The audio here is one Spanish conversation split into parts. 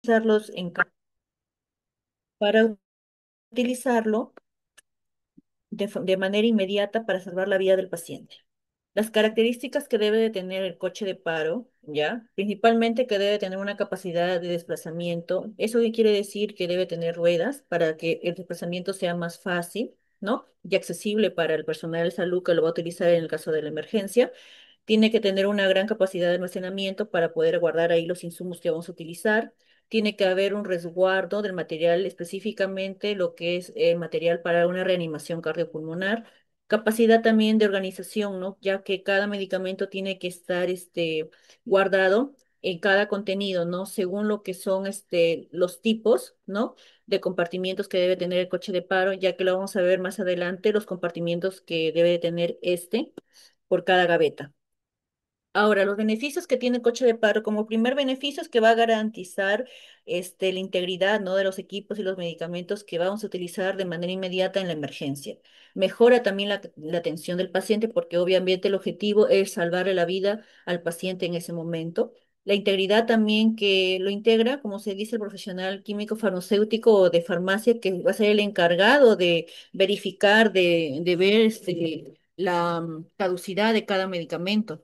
usarlos en para utilizarlo de manera inmediata para salvar la vida del paciente. Las características que debe de tener el coche de paro, ¿ya? Principalmente que debe tener una capacidad de desplazamiento. ¿Eso qué quiere decir? Que debe tener ruedas para que el desplazamiento sea más fácil, ¿no? Y accesible para el personal de salud que lo va a utilizar en el caso de la emergencia. Tiene que tener una gran capacidad de almacenamiento para poder guardar ahí los insumos que vamos a utilizar. Tiene que haber un resguardo del material, específicamente lo que es material para una reanimación cardiopulmonar. Capacidad también de organización, ¿no? Ya que cada medicamento tiene que estar guardado en cada contenido, ¿no? Según lo que son los tipos, ¿no? De compartimientos que debe tener el coche de paro, ya que lo vamos a ver más adelante, los compartimientos que debe de tener por cada gaveta. Ahora, los beneficios que tiene el coche de paro, como primer beneficio es que va a garantizar la integridad, ¿no? De los equipos y los medicamentos que vamos a utilizar de manera inmediata en la emergencia. Mejora también la atención del paciente porque obviamente el objetivo es salvarle la vida al paciente en ese momento. La integridad también que lo integra, como se dice, el profesional químico farmacéutico o de farmacia que va a ser el encargado de verificar, de ver la caducidad de cada medicamento.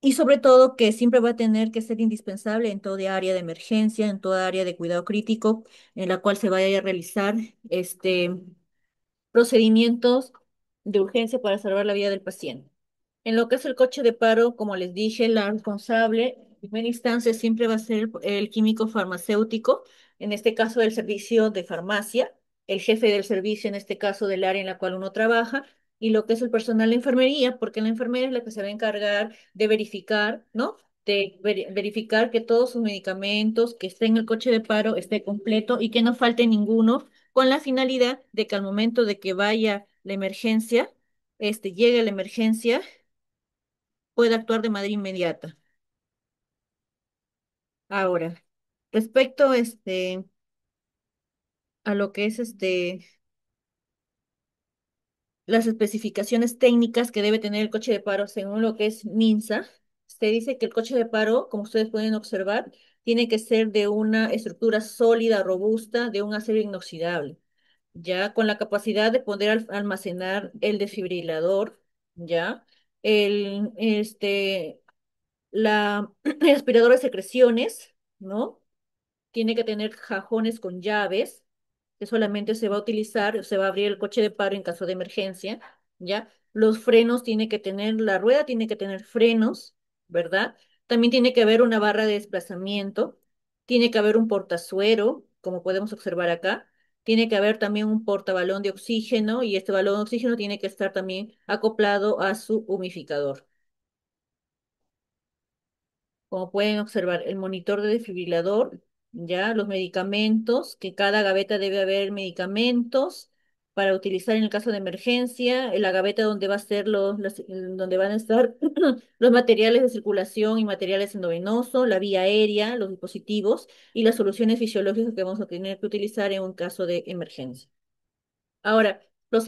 Y sobre todo que siempre va a tener que ser indispensable en toda área de emergencia, en toda área de cuidado crítico, en la cual se vaya a realizar procedimientos de urgencia para salvar la vida del paciente. En lo que es el coche de paro, como les dije, la responsable en primera instancia siempre va a ser el químico farmacéutico, en este caso del servicio de farmacia, el jefe del servicio, en este caso del área en la cual uno trabaja, y lo que es el personal de enfermería, porque la enfermera es la que se va a encargar de verificar, ¿no? De verificar que todos sus medicamentos que estén en el coche de paro esté completo y que no falte ninguno con la finalidad de que al momento de que vaya la emergencia, llegue la emergencia, pueda actuar de manera inmediata. Ahora, respecto a lo que es las especificaciones técnicas que debe tener el coche de paro según lo que es MINSA, se dice que el coche de paro, como ustedes pueden observar, tiene que ser de una estructura sólida, robusta, de un acero inoxidable, ya con la capacidad de poder almacenar el desfibrilador, ya, el, el aspirador de secreciones, ¿no? Tiene que tener cajones con llaves, que solamente se va a utilizar, se va a abrir el coche de paro en caso de emergencia, ¿ya? Los frenos tiene que tener, la rueda tiene que tener frenos, ¿verdad? También tiene que haber una barra de desplazamiento, tiene que haber un portazuero, como podemos observar acá, tiene que haber también un portabalón de oxígeno y este balón de oxígeno tiene que estar también acoplado a su humidificador. Como pueden observar, el monitor de desfibrilador, ya los medicamentos, que cada gaveta debe haber medicamentos para utilizar en el caso de emergencia, en la gaveta donde va a ser donde van a estar los materiales de circulación y materiales endovenosos, la vía aérea, los dispositivos y las soluciones fisiológicas que vamos a tener que utilizar en un caso de emergencia. Ahora, los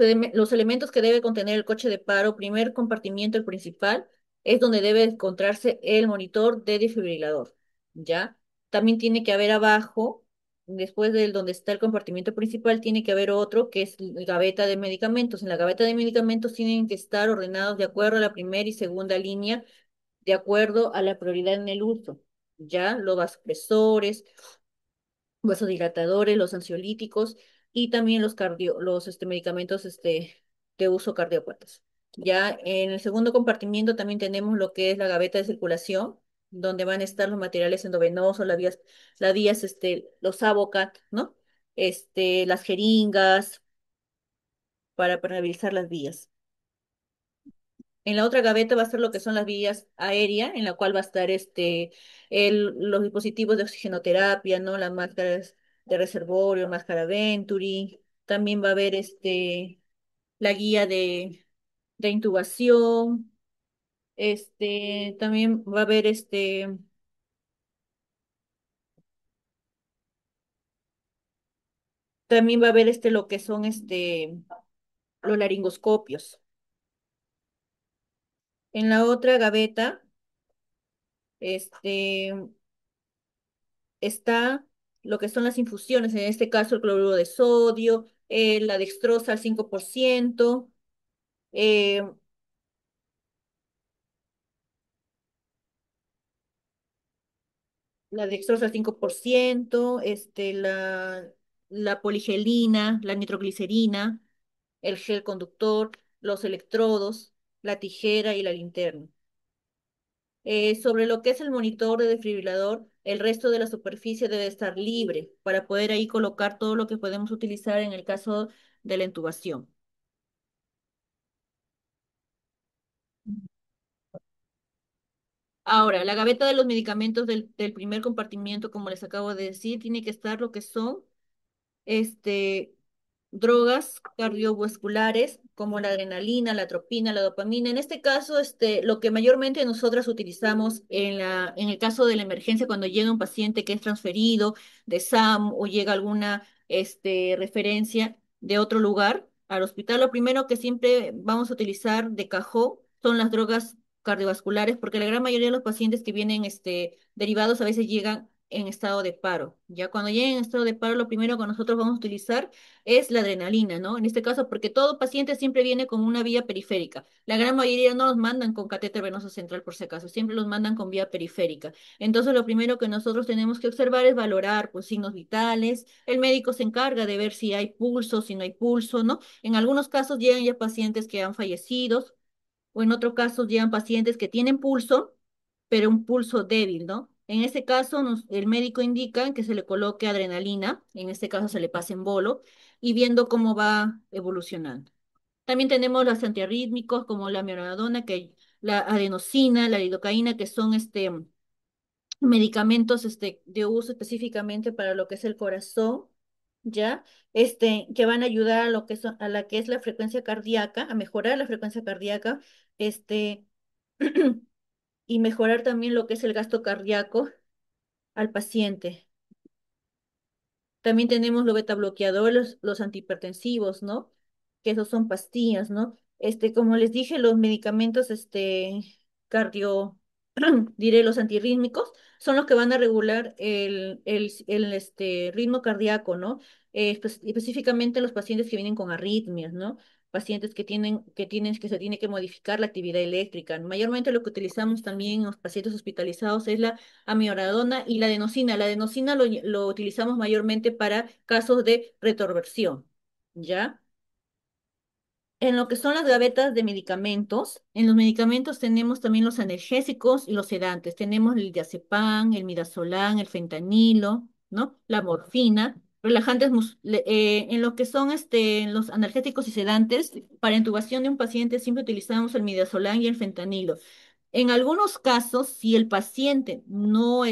elementos que debe contener el coche de paro, primer compartimiento, el principal, es donde debe encontrarse el monitor de desfibrilador, ¿ya? También tiene que haber abajo, después del donde está el compartimiento principal, tiene que haber otro que es la gaveta de medicamentos. En la gaveta de medicamentos tienen que estar ordenados de acuerdo a la primera y segunda línea, de acuerdo a la prioridad en el uso, ¿ya? Los vasopresores, vasodilatadores, los ansiolíticos y también los medicamentos de uso cardiópatas. Ya en el segundo compartimiento también tenemos lo que es la gaveta de circulación, donde van a estar los materiales endovenosos, las vías, los Avocat, ¿no? Las jeringas para permeabilizar las vías. En la otra gaveta va a estar lo que son las vías aéreas, en la cual va a estar los dispositivos de oxigenoterapia, ¿no? Las máscaras de reservorio, máscara Venturi. También va a haber la guía de intubación. También va a haber también va a haber lo que son los laringoscopios. En la otra gaveta, este, está lo que son las infusiones, en este caso el cloruro de sodio, la dextrosa al 5%, eh, la dextrosa al 5%, la poligelina, la nitroglicerina, el gel conductor, los electrodos, la tijera y la linterna. Sobre lo que es el monitor de desfibrilador, el resto de la superficie debe estar libre para poder ahí colocar todo lo que podemos utilizar en el caso de la intubación. Ahora, la gaveta de los medicamentos del primer compartimiento, como les acabo de decir, tiene que estar lo que son este, drogas cardiovasculares como la adrenalina, la atropina, la dopamina. En este caso, lo que mayormente nosotras utilizamos en el caso de la emergencia, cuando llega un paciente que es transferido de SAM o llega alguna, referencia de otro lugar al hospital, lo primero que siempre vamos a utilizar de cajón son las drogas cardiovasculares, porque la gran mayoría de los pacientes que vienen, derivados a veces llegan en estado de paro. Ya cuando lleguen en estado de paro, lo primero que nosotros vamos a utilizar es la adrenalina, ¿no? En este caso, porque todo paciente siempre viene con una vía periférica. La gran mayoría no los mandan con catéter venoso central, por si acaso, siempre los mandan con vía periférica. Entonces, lo primero que nosotros tenemos que observar es valorar, pues, signos vitales. El médico se encarga de ver si hay pulso, si no hay pulso, ¿no? En algunos casos llegan ya pacientes que han fallecido, o en otros casos llegan pacientes que tienen pulso, pero un pulso débil, ¿no? En este caso, el médico indica que se le coloque adrenalina, en este caso se le pase en bolo, y viendo cómo va evolucionando. También tenemos los antiarrítmicos como la mioradona, la adenosina, la lidocaína, que son medicamentos de uso específicamente para lo que es el corazón, ¿ya? Que van a ayudar a lo que a la que es la frecuencia cardíaca, a mejorar la frecuencia cardíaca, este, y mejorar también lo que es el gasto cardíaco al paciente. También tenemos los beta bloqueadores, los antihipertensivos, ¿no? Que esos son pastillas, ¿no? Como les dije, los medicamentos, cardio, diré, los antirrítmicos, son los que van a regular el ritmo cardíaco, ¿no? Específicamente los pacientes que vienen con arritmias, ¿no? Pacientes que se tiene que modificar la actividad eléctrica. Mayormente lo que utilizamos también en los pacientes hospitalizados es la amiodarodona y la adenosina. La adenosina lo utilizamos mayormente para casos de retroversión, ¿ya? En lo que son las gavetas de medicamentos, en los medicamentos tenemos también los analgésicos y los sedantes. Tenemos el diazepam, el midazolam, el fentanilo, ¿no? La morfina, relajantes, en lo que son los analgésicos y sedantes, para intubación de un paciente siempre utilizamos el midazolam y el fentanilo. En algunos casos, si el paciente no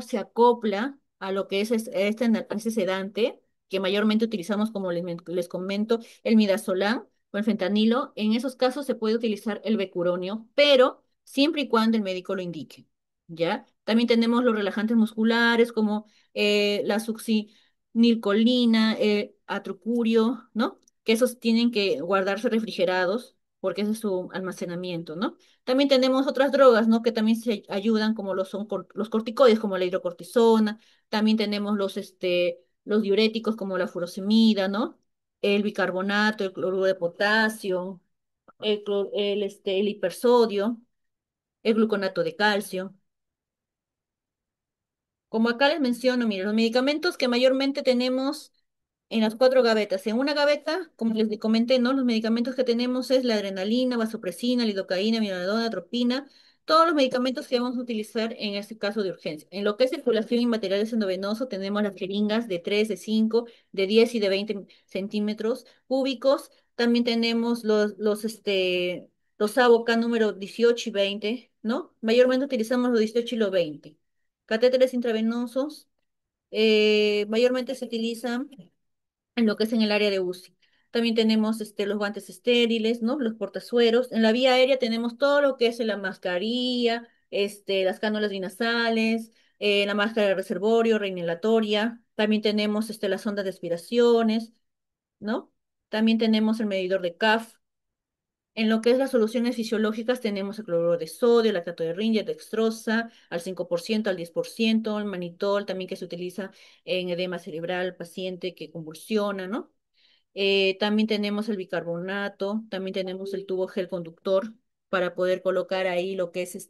se acopla a lo que es ese sedante, que mayormente utilizamos, como les comento, el midazolam o el fentanilo, en esos casos se puede utilizar el becuronio, pero siempre y cuando el médico lo indique, ¿ya? También tenemos los relajantes musculares como la succinilcolina, atrucurio, ¿no? Que esos tienen que guardarse refrigerados porque ese es su almacenamiento, ¿no? También tenemos otras drogas, ¿no? Que también se ayudan, como los corticoides, como la hidrocortisona. También tenemos los diuréticos, como la furosemida, ¿no? El bicarbonato, el cloruro de potasio, el hipersodio, el gluconato de calcio. Como acá les menciono, mire, los medicamentos que mayormente tenemos en las cuatro gavetas. En una gaveta, como les comenté, ¿no? Los medicamentos que tenemos es la adrenalina, vasopresina, lidocaína, mioradona, atropina, todos los medicamentos que vamos a utilizar en este caso de urgencia. En lo que es circulación y materiales endovenosos, tenemos las jeringas de 3, de 5, de 10 y de 20 centímetros cúbicos. También tenemos los ABOCA número 18 y 20, ¿no? Mayormente utilizamos los 18 y los 20. Catéteres intravenosos, mayormente se utilizan en lo que es en el área de UCI. También tenemos los guantes estériles, ¿no? Los portazueros. En la vía aérea tenemos todo lo que es la mascarilla, las cánulas binasales, la máscara de reservorio, reinhalatoria. También tenemos las ondas de aspiraciones, ¿no? También tenemos el medidor de CAF. En lo que es las soluciones fisiológicas tenemos el cloruro de sodio, lactato de Ringer, dextrosa, al 5%, al 10%, el manitol también que se utiliza en edema cerebral, paciente que convulsiona, ¿no? También tenemos el bicarbonato, también tenemos el tubo gel conductor para poder colocar ahí lo que es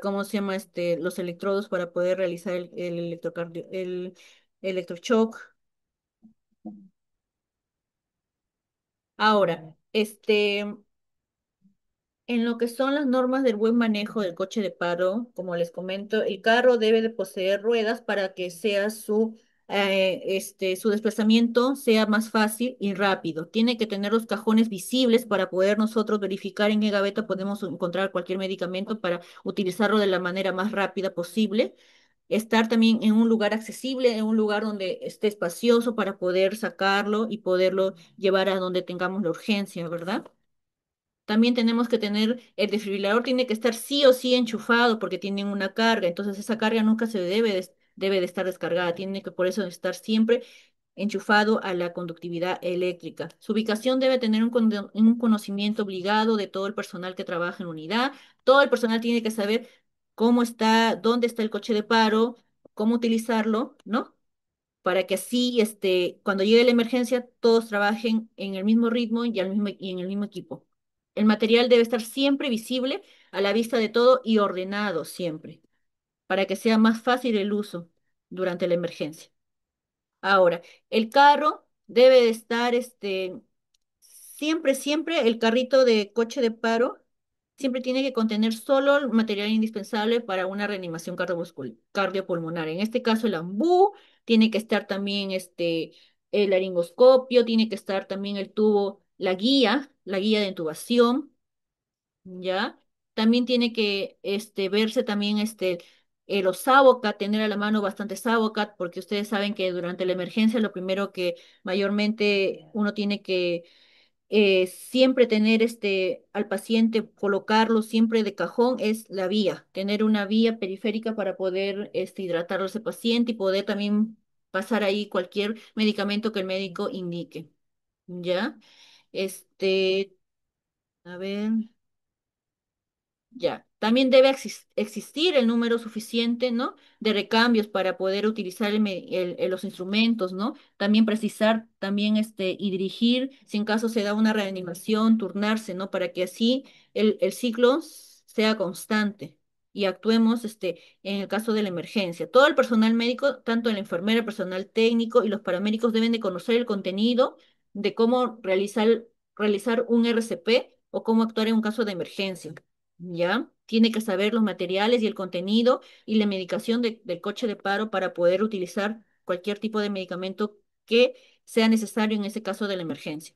¿cómo se llama? Los electrodos para poder realizar el el electroshock. Ahora, en lo que son las normas del buen manejo del coche de paro, como les comento, el carro debe de poseer ruedas para que sea su desplazamiento sea más fácil y rápido. Tiene que tener los cajones visibles para poder nosotros verificar en qué gaveta podemos encontrar cualquier medicamento para utilizarlo de la manera más rápida posible. Estar también en un lugar accesible, en un lugar donde esté espacioso para poder sacarlo y poderlo llevar a donde tengamos la urgencia, ¿verdad? También tenemos que tener, el desfibrilador tiene que estar sí o sí enchufado porque tienen una carga, entonces esa carga nunca se debe de estar descargada, tiene que por eso estar siempre enchufado a la conductividad eléctrica. Su ubicación debe tener un conocimiento obligado de todo el personal que trabaja en unidad. Todo el personal tiene que saber cómo está, dónde está el coche de paro, cómo utilizarlo, ¿no? Para que así, cuando llegue la emergencia, todos trabajen en el mismo ritmo y en el mismo equipo. El material debe estar siempre visible a la vista de todo y ordenado siempre, para que sea más fácil el uso durante la emergencia. Ahora, el carro debe de estar, siempre el carrito de coche de paro siempre tiene que contener solo el material indispensable para una reanimación cardiopulmonar. En este caso, el ambú, tiene que estar también el laringoscopio, tiene que estar también el tubo, la guía de intubación, ¿ya? También tiene que verse también los Savocat, tener a la mano bastante Savocat, porque ustedes saben que durante la emergencia lo primero que mayormente uno tiene que siempre tener al paciente, colocarlo siempre de cajón, es la vía, tener una vía periférica para poder hidratarlo a ese paciente y poder también pasar ahí cualquier medicamento que el médico indique, ¿ya? Este, a ver. Ya, también debe existir el número suficiente, ¿no? De recambios para poder utilizar los instrumentos, ¿no? También precisar, también y dirigir, si en caso se da una reanimación, turnarse, ¿no? Para que así el ciclo sea constante y actuemos, en el caso de la emergencia. Todo el personal médico, tanto el enfermero, el personal técnico y los paramédicos deben de conocer el contenido de cómo realizar un RCP o cómo actuar en un caso de emergencia. ¿Ya? Tiene que saber los materiales y el contenido y la medicación del coche de paro para poder utilizar cualquier tipo de medicamento que sea necesario en ese caso de la emergencia.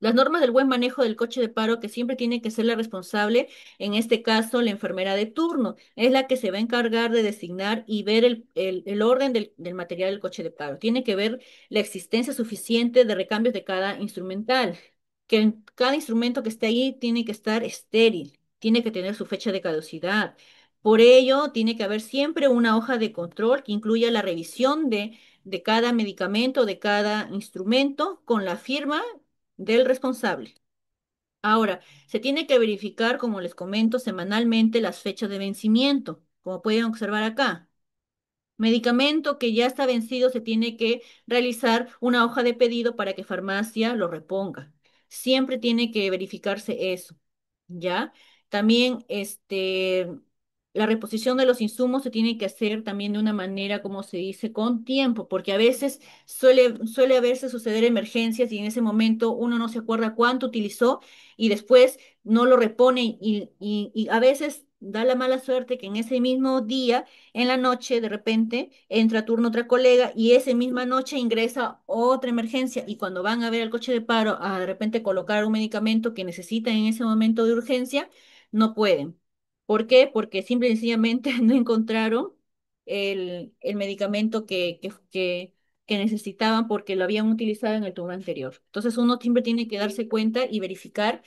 Las normas del buen manejo del coche de paro, que siempre tiene que ser la responsable, en este caso la enfermera de turno, es la que se va a encargar de designar y ver el orden del material del coche de paro. Tiene que ver la existencia suficiente de recambios de cada instrumental, que cada instrumento que esté ahí tiene que estar estéril, tiene que tener su fecha de caducidad. Por ello, tiene que haber siempre una hoja de control que incluya la revisión de cada medicamento, de cada instrumento, con la firma del responsable. Ahora, se tiene que verificar, como les comento, semanalmente las fechas de vencimiento, como pueden observar acá. Medicamento que ya está vencido, se tiene que realizar una hoja de pedido para que farmacia lo reponga. Siempre tiene que verificarse eso, ¿ya? También, la reposición de los insumos se tiene que hacer también de una manera, como se dice, con tiempo, porque a veces suele haberse suceder emergencias y en ese momento uno no se acuerda cuánto utilizó y después no lo repone y a veces da la mala suerte que en ese mismo día en la noche, de repente, entra a turno otra colega y esa misma noche ingresa otra emergencia y cuando van a ver el coche de paro a de repente colocar un medicamento que necesitan en ese momento de urgencia, no pueden. ¿Por qué? Porque simple y sencillamente no encontraron el medicamento que necesitaban porque lo habían utilizado en el turno anterior. Entonces uno siempre tiene que darse cuenta y verificar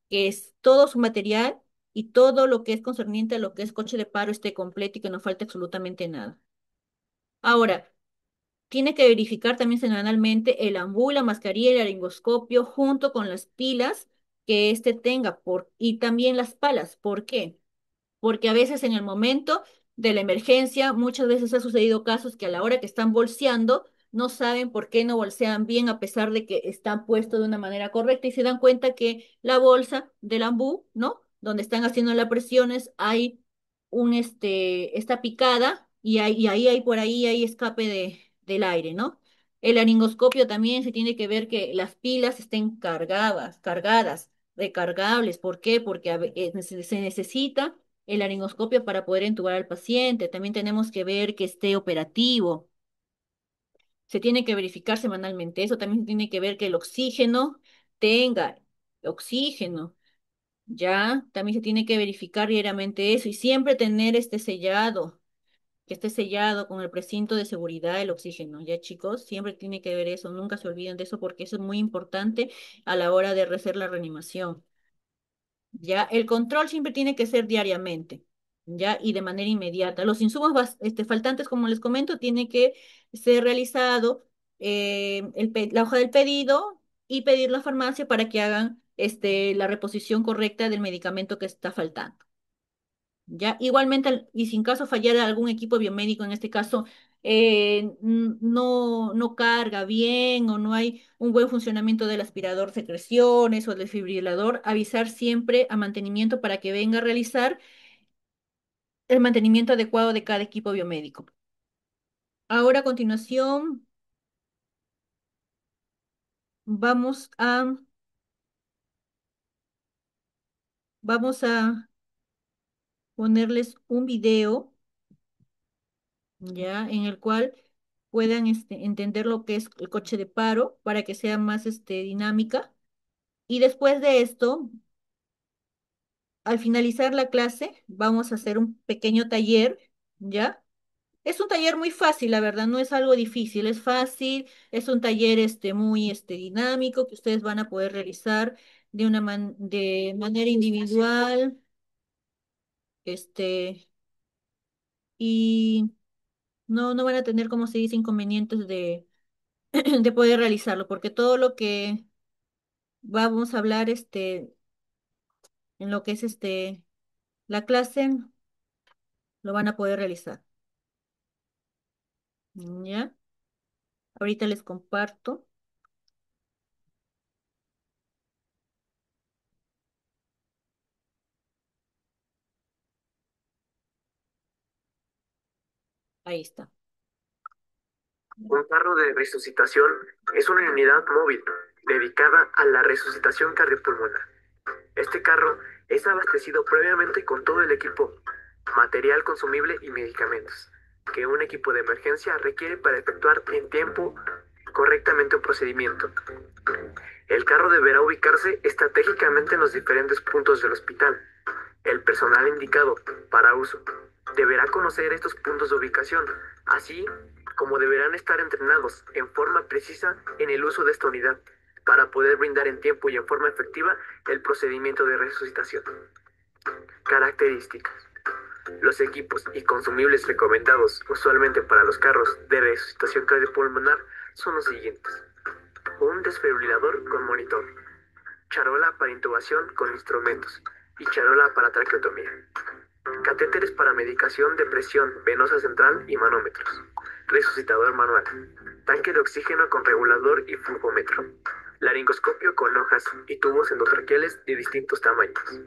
que es todo su material y todo lo que es concerniente a lo que es coche de paro esté completo y que no falte absolutamente nada. Ahora, Tiene que verificar también semanalmente el ambú, la mascarilla y el laringoscopio junto con las pilas que éste tenga y también las palas. ¿Por qué? Porque a veces en el momento de la emergencia, muchas veces ha sucedido casos que a la hora que están bolseando, no saben por qué no bolsean bien a pesar de que están puestos de una manera correcta y se dan cuenta que la bolsa del ambú, ¿no? Donde están haciendo las presiones, hay está picada y ahí hay por ahí hay escape del aire, ¿no? El laringoscopio también se tiene que ver que las pilas estén cargadas, recargables. ¿Por qué? Porque se necesita el laringoscopio para poder entubar al paciente. También tenemos que ver que esté operativo. Se tiene que verificar semanalmente eso. También se tiene que ver que el oxígeno tenga oxígeno. Ya, también se tiene que verificar diariamente eso y siempre tener este sellado, que esté sellado con el precinto de seguridad el oxígeno. Ya, chicos, siempre tiene que ver eso. Nunca se olviden de eso porque eso es muy importante a la hora de hacer la reanimación. Ya, el control siempre tiene que ser diariamente, ya, y de manera inmediata. Los insumos faltantes, como les comento, tiene que ser realizado la hoja del pedido y pedir la farmacia para que hagan la reposición correcta del medicamento que está faltando. Ya, igualmente, y sin caso fallara algún equipo biomédico, en este caso, no carga bien o no hay un buen funcionamiento del aspirador secreciones o del desfibrilador, avisar siempre a mantenimiento para que venga a realizar el mantenimiento adecuado de cada equipo biomédico. Ahora, a continuación, vamos a, vamos a ponerles un video, ya, en el cual puedan entender lo que es el coche de paro para que sea más dinámica. Y después de esto, al finalizar la clase, vamos a hacer un pequeño taller, ¿ya? Es un taller muy fácil, la verdad, no es algo difícil, es fácil, es un taller muy dinámico que ustedes van a poder realizar de manera individual, este, y no van a tener, como se dice, inconvenientes de poder realizarlo, porque todo lo que vamos a hablar en lo que es la clase, lo van a poder realizar. ¿Ya? Ahorita les comparto. Ahí está. Un carro de resucitación es una unidad móvil dedicada a la resucitación cardiopulmonar. Este carro es abastecido previamente con todo el equipo, material consumible y medicamentos que un equipo de emergencia requiere para efectuar en tiempo correctamente un procedimiento. El carro deberá ubicarse estratégicamente en los diferentes puntos del hospital. El personal indicado para uso deberá conocer estos puntos de ubicación, así como deberán estar entrenados en forma precisa en el uso de esta unidad para poder brindar en tiempo y en forma efectiva el procedimiento de resucitación. Características. Los equipos y consumibles recomendados usualmente para los carros de resucitación cardiopulmonar son los siguientes. Un desfibrilador con monitor, charola para intubación con instrumentos y charola para traqueotomía. Catéteres para medicación de presión venosa central y manómetros. Resucitador manual. Tanque de oxígeno con regulador y flujómetro. Laringoscopio con hojas y tubos endotraqueales de distintos tamaños.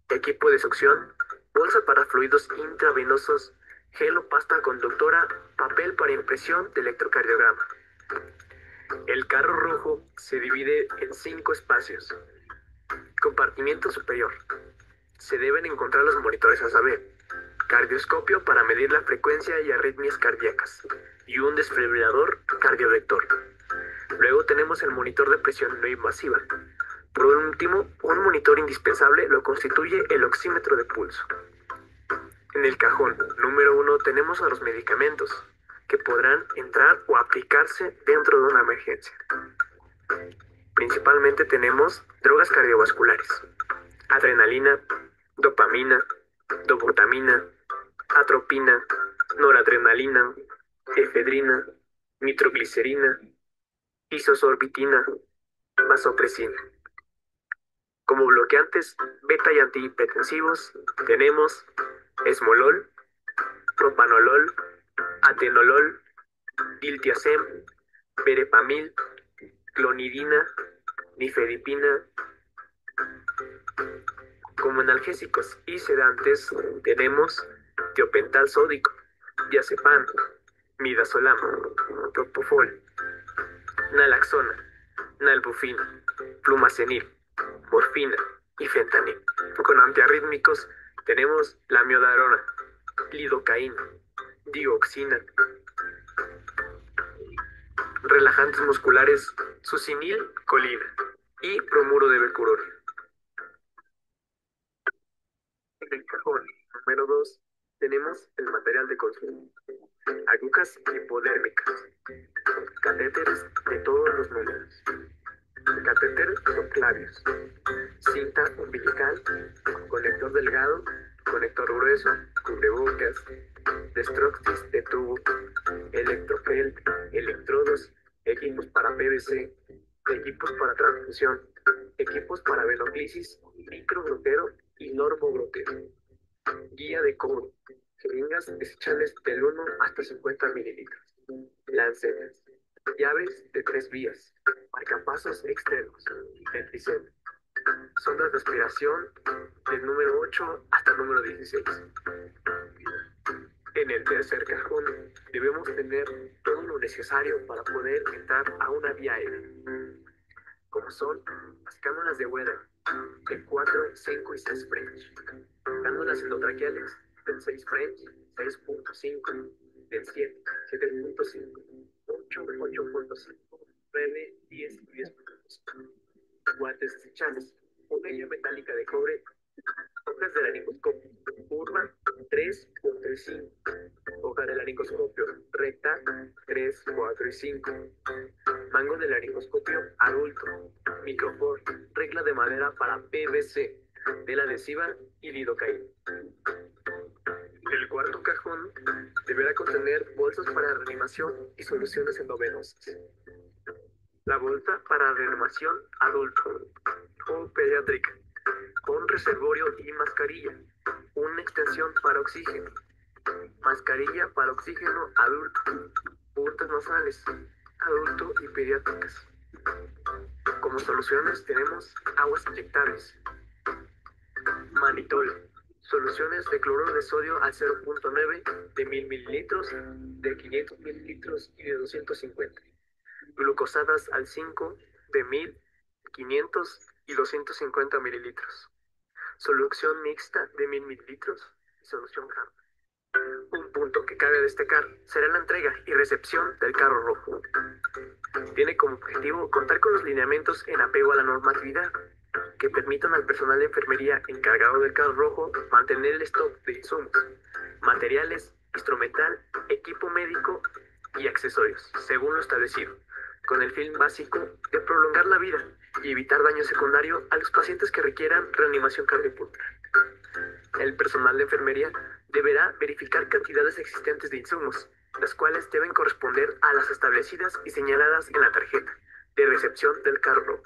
Equipo de succión. Bolsa para fluidos intravenosos. Gel o pasta conductora. Papel para impresión de electrocardiograma. El carro rojo se divide en 5 espacios. Compartimiento superior. Se deben encontrar los monitores a saber. Cardioscopio para medir la frecuencia y arritmias cardíacas. Y un desfibrilador cardiovector. Luego tenemos el monitor de presión no invasiva. Por último, un monitor indispensable lo constituye el oxímetro de pulso. En el cajón número 1 tenemos a los medicamentos, que podrán entrar o aplicarse dentro de una emergencia. Principalmente tenemos drogas cardiovasculares, adrenalina, dopamina, dobutamina, atropina, noradrenalina, efedrina, nitroglicerina, isosorbitina, vasopresina. Como bloqueantes beta y antihipertensivos tenemos esmolol, propanolol, atenolol, diltiazem, verapamil, clonidina, nifedipina. Como analgésicos y sedantes tenemos tiopental sódico, diazepam, midazolam, propofol, naloxona, nalbufina, flumacenil, morfina y fentanil. Con antiarrítmicos tenemos la miodarona, lidocaína, dioxina, relajantes musculares, succinil, colina y bromuro de becurol. En el cajón número 2 tenemos el material de consumo. Agujas hipodérmicas, catéteres de todos los números, catéter subclavios, cinta umbilical, conector delgado, conector grueso, cubrebocas, destructis de tubo, electrofel, electrodos, equipos para PVC, equipos para transfusión, equipos para venoclisis, microbrotero y normobrotero, guía de cobro, jeringas desechables del 1 hasta 50 mililitros, lancetas, llaves de 3 vías, marcapasos externos, Metricel, sondas de aspiración del número 8 hasta el número 16. En el tercer cajón debemos tener todo lo necesario para poder entrar a una vía aérea, como son las cánulas de Weather de 4, 5 y 6 French, cánulas endotraqueales del 6 French, 6.5, del 7, 7.5, 8, 8.5, 9, 10 y 10.5. Guantes desechables, botella metálica de cobre, hojas de laringoscopio, curva 3, 4 y 5, hoja de laringoscopio recta 3, 4 y 5, mango de laringoscopio adulto, microfor, regla de madera para PVC, tela adhesiva y lidocaína. El cuarto cajón deberá contener bolsas para reanimación y soluciones endovenosas. La bolsa para reanimación adulto o pediátrica, con reservorio y mascarilla, una extensión para oxígeno, mascarilla para oxígeno adulto, puntas nasales, adulto y pediátricas. Como soluciones tenemos aguas inyectables, manitol, soluciones de cloruro de sodio al 0.9 de 1000 mililitros, de 500 mililitros y de 250. Glucosadas al 5 de 1000, 500 y 250 mililitros. Solución mixta de 1000 mililitros y solución hard. Un punto que cabe destacar será la entrega y recepción del carro rojo. Tiene como objetivo contar con los lineamientos en apego a la normatividad que permitan al personal de enfermería encargado del carro rojo mantener el stock de insumos, materiales, instrumental, equipo médico y accesorios, según lo establecido, con el fin básico de prolongar la vida y evitar daño secundario a los pacientes que requieran reanimación cardiopulmonar. El personal de enfermería deberá verificar cantidades existentes de insumos, las cuales deben corresponder a las establecidas y señaladas en la tarjeta de recepción del carro rojo.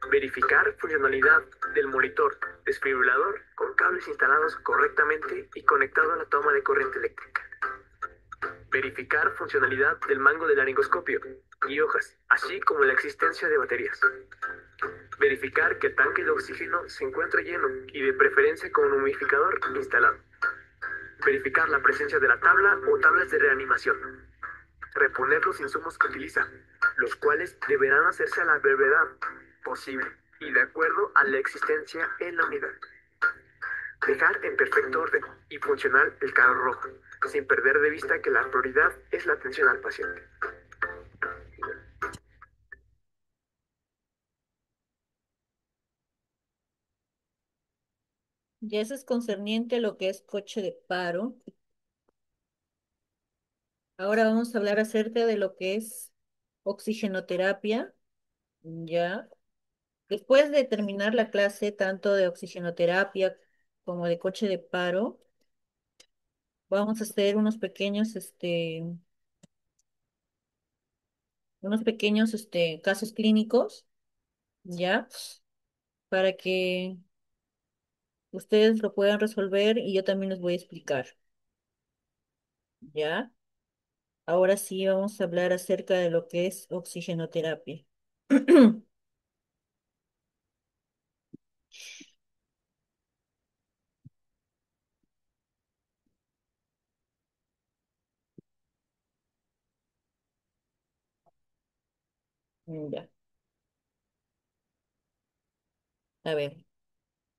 Verificar funcionalidad del monitor desfibrilador con cables instalados correctamente y conectado a la toma de corriente eléctrica. Verificar funcionalidad del mango del laringoscopio y hojas, así como la existencia de baterías. Verificar que el tanque de oxígeno se encuentra lleno y de preferencia con un humidificador instalado. Verificar la presencia de la tabla o tablas de reanimación. Reponer los insumos que utiliza, los cuales deberán hacerse a la brevedad posible y de acuerdo a la existencia en la unidad. Dejar en perfecto orden y funcional el carro rojo, sin perder de vista que la prioridad es la atención al paciente. Ya eso es concerniente a lo que es coche de paro. Ahora vamos a hablar acerca de lo que es oxigenoterapia. Ya. Después de terminar la clase tanto de oxigenoterapia como de coche de paro, vamos a hacer unos pequeños, unos pequeños casos clínicos, ¿ya? Para que ustedes lo puedan resolver y yo también les voy a explicar, ¿ya? Ahora sí vamos a hablar acerca de lo que es oxigenoterapia. Ya, a ver.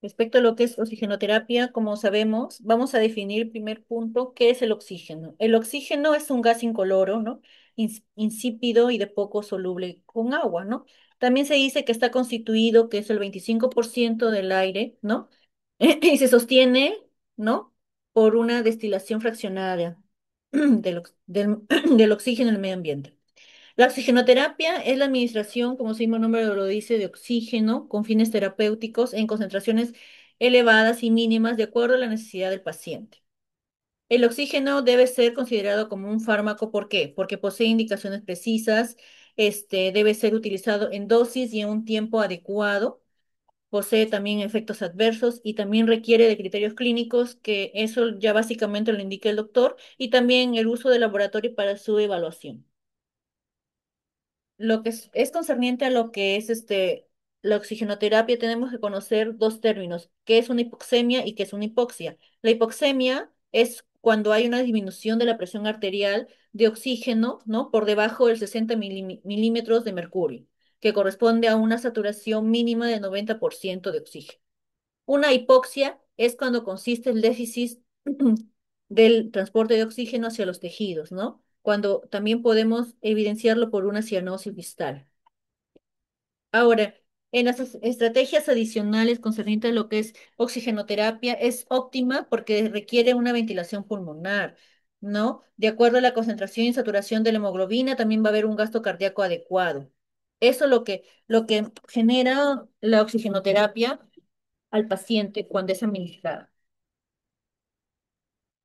Respecto a lo que es oxigenoterapia, como sabemos, vamos a definir primer punto, ¿qué es el oxígeno? El oxígeno es un gas incoloro, ¿no? Insípido y de poco soluble con agua, ¿no? También se dice que está constituido, que es el 25% del aire, ¿no? Y se sostiene, ¿no? Por una destilación fraccionaria del oxígeno en el medio ambiente. La oxigenoterapia es la administración, como su mismo nombre lo dice, de oxígeno con fines terapéuticos en concentraciones elevadas y mínimas de acuerdo a la necesidad del paciente. El oxígeno debe ser considerado como un fármaco, ¿por qué? Porque posee indicaciones precisas, debe ser utilizado en dosis y en un tiempo adecuado, posee también efectos adversos y también requiere de criterios clínicos, que eso ya básicamente lo indica el doctor, y también el uso de laboratorio para su evaluación. Lo que es concerniente a lo que es la oxigenoterapia, tenemos que conocer dos términos, qué es una hipoxemia y qué es una hipoxia. La hipoxemia es cuando hay una disminución de la presión arterial de oxígeno, ¿no? Por debajo del 60 milímetros de mercurio, que corresponde a una saturación mínima de 90% de oxígeno. Una hipoxia es cuando consiste el déficit del transporte de oxígeno hacia los tejidos, ¿no? Cuando también podemos evidenciarlo por una cianosis distal. Ahora, en las estrategias adicionales concernientes a lo que es oxigenoterapia, es óptima porque requiere una ventilación pulmonar, ¿no? De acuerdo a la concentración y saturación de la hemoglobina, también va a haber un gasto cardíaco adecuado. Eso es lo que genera la oxigenoterapia al paciente cuando es administrada.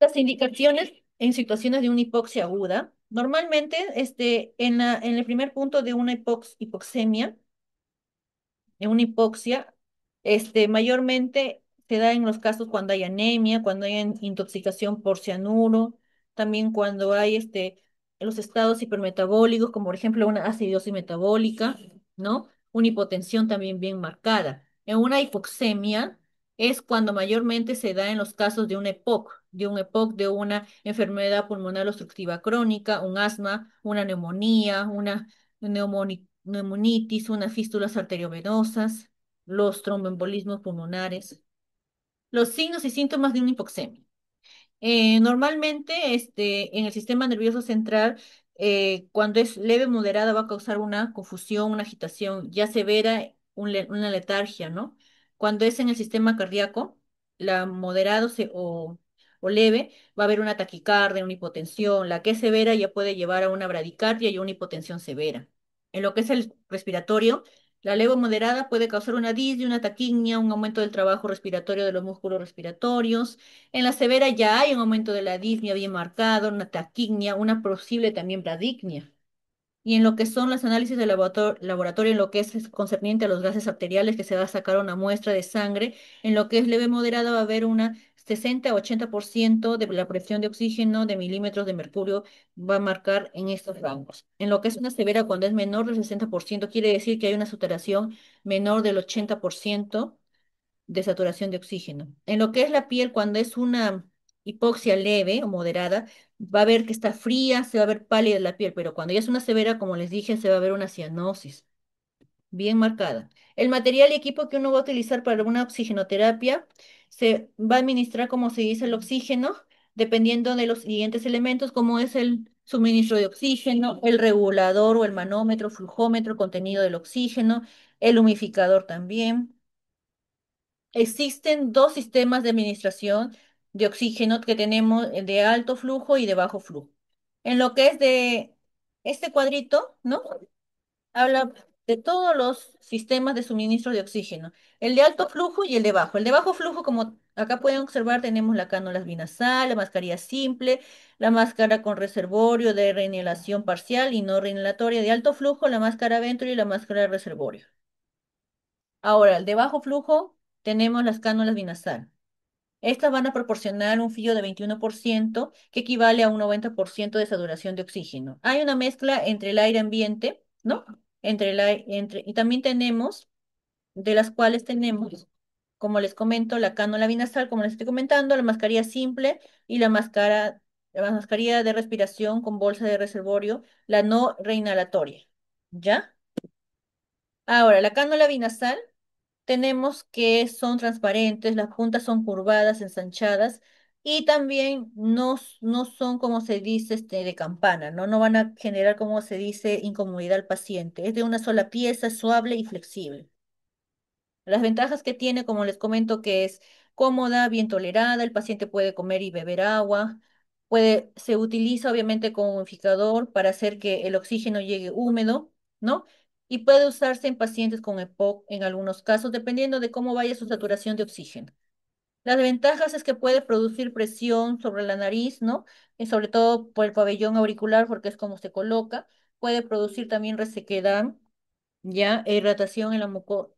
Las indicaciones en situaciones de una hipoxia aguda, normalmente en el primer punto de una hipoxemia, en una hipoxia, mayormente se da en los casos cuando hay anemia, cuando hay intoxicación por cianuro, también cuando hay los estados hipermetabólicos, como por ejemplo una acidosis metabólica, ¿no? Una hipotensión también bien marcada. En una hipoxemia es cuando mayormente se da en los casos de una enfermedad pulmonar obstructiva crónica, un asma, una neumonía, una neumonitis, unas fístulas arteriovenosas, los tromboembolismos pulmonares, los signos y síntomas de una hipoxemia. Normalmente, en el sistema nervioso central, cuando es leve moderada, va a causar una confusión, una agitación, ya severa, una letargia, ¿no? Cuando es en el sistema cardíaco, la moderado o leve, va a haber una taquicardia, una hipotensión. La que es severa ya puede llevar a una bradicardia y una hipotensión severa. En lo que es el respiratorio, la leve moderada puede causar una disnea, una taquignia, un aumento del trabajo respiratorio de los músculos respiratorios. En la severa ya hay un aumento de la disnea bien marcado, una taquignia, una posible también bradicnia. Y en lo que son los análisis de laboratorio, en lo que es concerniente a los gases arteriales, que se va a sacar una muestra de sangre, en lo que es leve moderada va a haber una 60 a 80% de la presión de oxígeno de milímetros de mercurio va a marcar en estos rangos. En lo que es una severa, cuando es menor del 60%, quiere decir que hay una saturación menor del 80% de saturación de oxígeno. En lo que es la piel, cuando es una hipoxia leve o moderada, va a ver que está fría, se va a ver pálida la piel, pero cuando ya es una severa, como les dije, se va a ver una cianosis bien marcada. El material y equipo que uno va a utilizar para una oxigenoterapia se va a administrar, como se dice, el oxígeno, dependiendo de los siguientes elementos, como es el suministro de oxígeno, el regulador o el manómetro, flujómetro, contenido del oxígeno, el humidificador también. Existen dos sistemas de administración de oxígeno que tenemos, el de alto flujo y de bajo flujo. En lo que es de este cuadrito, ¿no? Habla. de todos los sistemas de suministro de oxígeno, el de alto flujo y el de bajo. El de bajo flujo, como acá pueden observar, tenemos la cánula binasal, la mascarilla simple, la máscara con reservorio de reinhalación parcial y no reinhalatoria. De alto flujo, la máscara Venturi y la máscara de reservorio. Ahora, el de bajo flujo, tenemos las cánulas binasal. Estas van a proporcionar un fío de 21% que equivale a un 90% de saturación de oxígeno. Hay una mezcla entre el aire ambiente, ¿no? Y también tenemos, de las cuales tenemos, como les comento, la cánula binasal, como les estoy comentando, la mascarilla simple y la mascarilla de respiración con bolsa de reservorio, la no reinhalatoria. ¿Ya? Ahora, la cánula binasal tenemos que son transparentes, las puntas son curvadas, ensanchadas y también no son como se dice de campana, ¿no? No van a generar como se dice incomodidad al paciente. Es de una sola pieza, suave y flexible. Las ventajas que tiene, como les comento, que es cómoda, bien tolerada, el paciente puede comer y beber agua, se utiliza obviamente como humidificador para hacer que el oxígeno llegue húmedo, ¿no? Y puede usarse en pacientes con EPOC en algunos casos, dependiendo de cómo vaya su saturación de oxígeno. Las ventajas es que puede producir presión sobre la nariz, ¿no? Y sobre todo por el pabellón auricular, porque es como se coloca. Puede producir también resequedad, ya, irritación en la mucosa,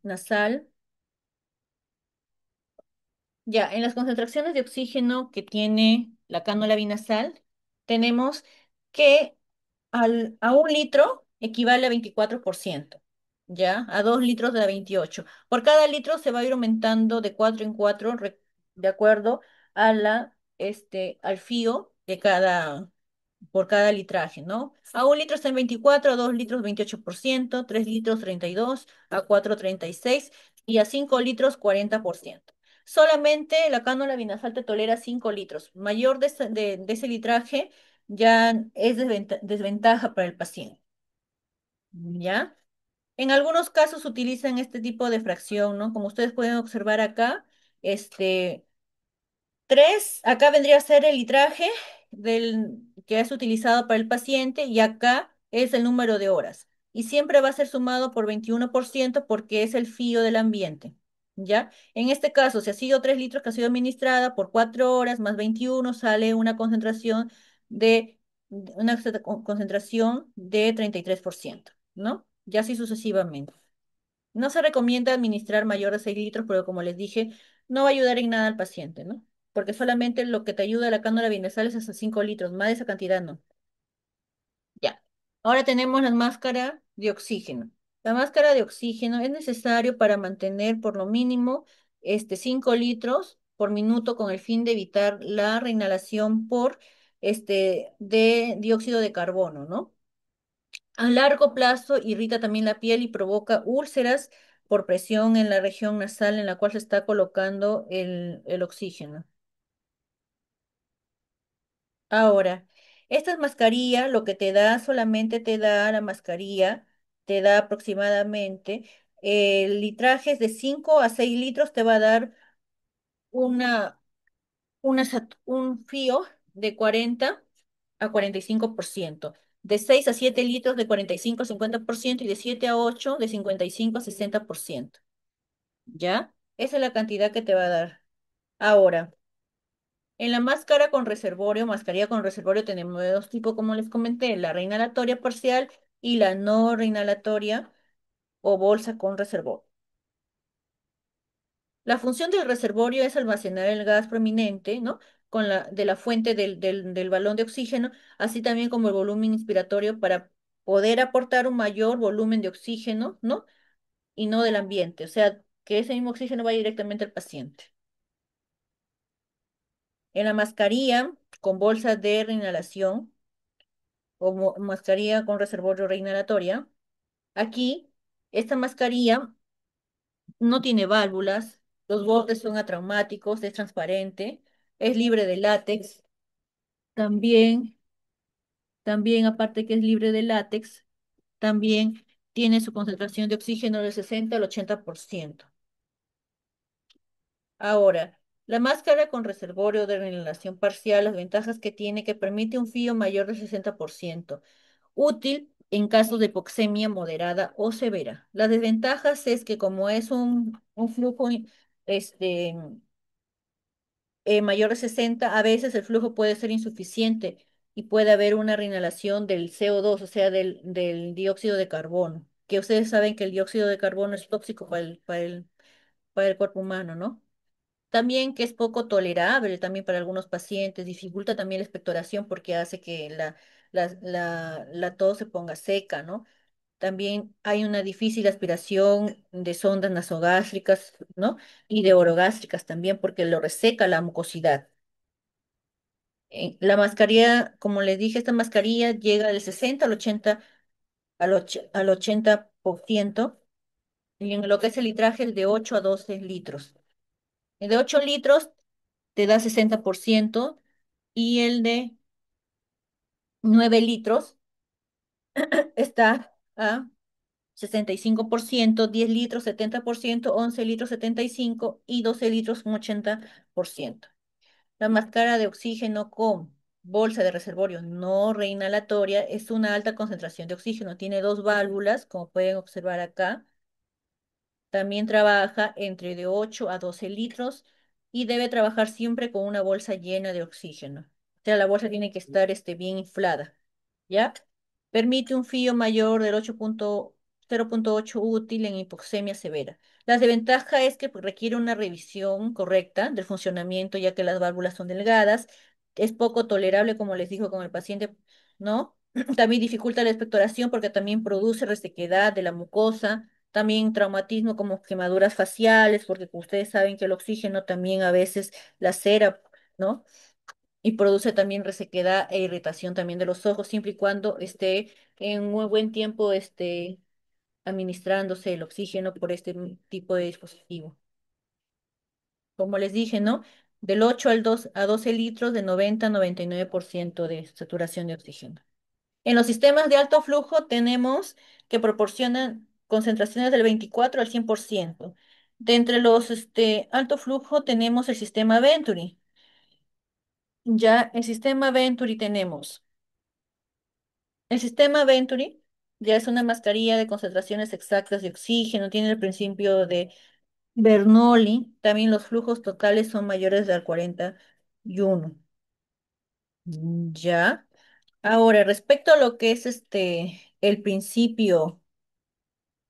nasal. Ya, en las concentraciones de oxígeno que tiene la cánula binasal, tenemos que a 1 litro equivale a 24%, ¿ya? A 2 litros de 28. Por cada litro se va a ir aumentando de 4 en 4, de acuerdo al fío por cada litraje, ¿no? A 1 litro está en 24, a 2 litros 28%, 3 litros 32, a 4 36 y a 5 litros 40%. Solamente la cánula binasal te tolera 5 litros. Mayor de ese litraje ya es desventaja para el paciente, ¿ya? En algunos casos utilizan este tipo de fracción, ¿no? Como ustedes pueden observar acá, este, 3, acá vendría a ser el litraje que es utilizado para el paciente y acá es el número de horas. Y siempre va a ser sumado por 21% porque es el fío del ambiente. ¿Ya? En este caso, si ha sido 3 litros que ha sido administrada por 4 horas más 21, sale una concentración de 33%, ¿no? Y así sucesivamente. No se recomienda administrar mayor de 6 litros, pero como les dije, no va a ayudar en nada al paciente, ¿no? Porque solamente lo que te ayuda a la cánula binasal es hasta 5 litros, más de esa cantidad no. Ya. Ahora tenemos la máscara de oxígeno. La máscara de oxígeno es necesario para mantener por lo mínimo 5 litros por minuto con el fin de evitar la reinhalación de dióxido de carbono, ¿no? A largo plazo irrita también la piel y provoca úlceras por presión en la región nasal en la cual se está colocando el oxígeno. Ahora, esta mascarilla, lo que te da, solamente te da la mascarilla, te da aproximadamente, el litraje es de 5 a 6 litros, te va a dar una, un fío de 40 a 45%, de 6 a 7 litros de 45 a 50% y de 7 a 8 de 55 a 60%. ¿Ya? Esa es la cantidad que te va a dar. Ahora, en la máscara con reservorio, mascarilla con reservorio, tenemos de dos tipos, como les comenté, la reinhalatoria parcial y la no reinhalatoria o bolsa con reservorio. La función del reservorio es almacenar el gas prominente, ¿no? De la fuente del balón de oxígeno, así también como el volumen inspiratorio para poder aportar un mayor volumen de oxígeno, ¿no? Y no del ambiente, o sea, que ese mismo oxígeno vaya directamente al paciente. En la mascarilla con bolsa de reinhalación o mascarilla con reservorio reinhalatoria, aquí esta mascarilla no tiene válvulas, los bordes son atraumáticos, es transparente, es libre de látex. También, también aparte que es libre de látex, también tiene su concentración de oxígeno del 60 al 80%. Ahora, La máscara con reservorio de inhalación parcial, las ventajas que tiene que permite un fío mayor del 60%, útil en casos de hipoxemia moderada o severa. Las desventajas es que como es un flujo este, mayor de 60, a veces el flujo puede ser insuficiente y puede haber una reinhalación del CO2, o sea, del dióxido de carbono, que ustedes saben que el dióxido de carbono es tóxico para el cuerpo humano, ¿no? También que es poco tolerable también para algunos pacientes, dificulta también la expectoración porque hace que la tos se ponga seca, ¿no? También hay una difícil aspiración de sondas nasogástricas, ¿no? Y de orogástricas también porque lo reseca la mucosidad. La mascarilla, como les dije, esta mascarilla llega del 60 al 80, al 80%, y en lo que es el litraje, el de 8 a 12 litros. El de 8 litros te da 60% y el de 9 litros está a 65%, 10 litros 70%, 11 litros 75% y 12 litros un 80%. La máscara de oxígeno con bolsa de reservorio no reinhalatoria es una alta concentración de oxígeno. Tiene dos válvulas, como pueden observar acá. También trabaja entre de 8 a 12 litros y debe trabajar siempre con una bolsa llena de oxígeno. O sea, la bolsa tiene que estar bien inflada, ¿ya? Permite un fío mayor del 0,8 útil en hipoxemia severa. La desventaja es que pues, requiere una revisión correcta del funcionamiento, ya que las válvulas son delgadas. Es poco tolerable, como les dijo con el paciente, ¿no? También dificulta la expectoración porque también produce resequedad de la mucosa, también traumatismo como quemaduras faciales, porque ustedes saben que el oxígeno también a veces lacera, ¿no? Y produce también resequedad e irritación también de los ojos, siempre y cuando esté en muy buen tiempo administrándose el oxígeno por este tipo de dispositivo. Como les dije, ¿no? Del 8 a 12 litros de 90 a 99% de saturación de oxígeno. En los sistemas de alto flujo tenemos que proporcionan concentraciones del 24 al 100%. De entre los alto flujo tenemos el sistema Venturi. Ya el sistema Venturi tenemos. El sistema Venturi ya es una mascarilla de concentraciones exactas de oxígeno, tiene el principio de Bernoulli. También los flujos totales son mayores del 41. Ya. Ahora, respecto a lo que es el principio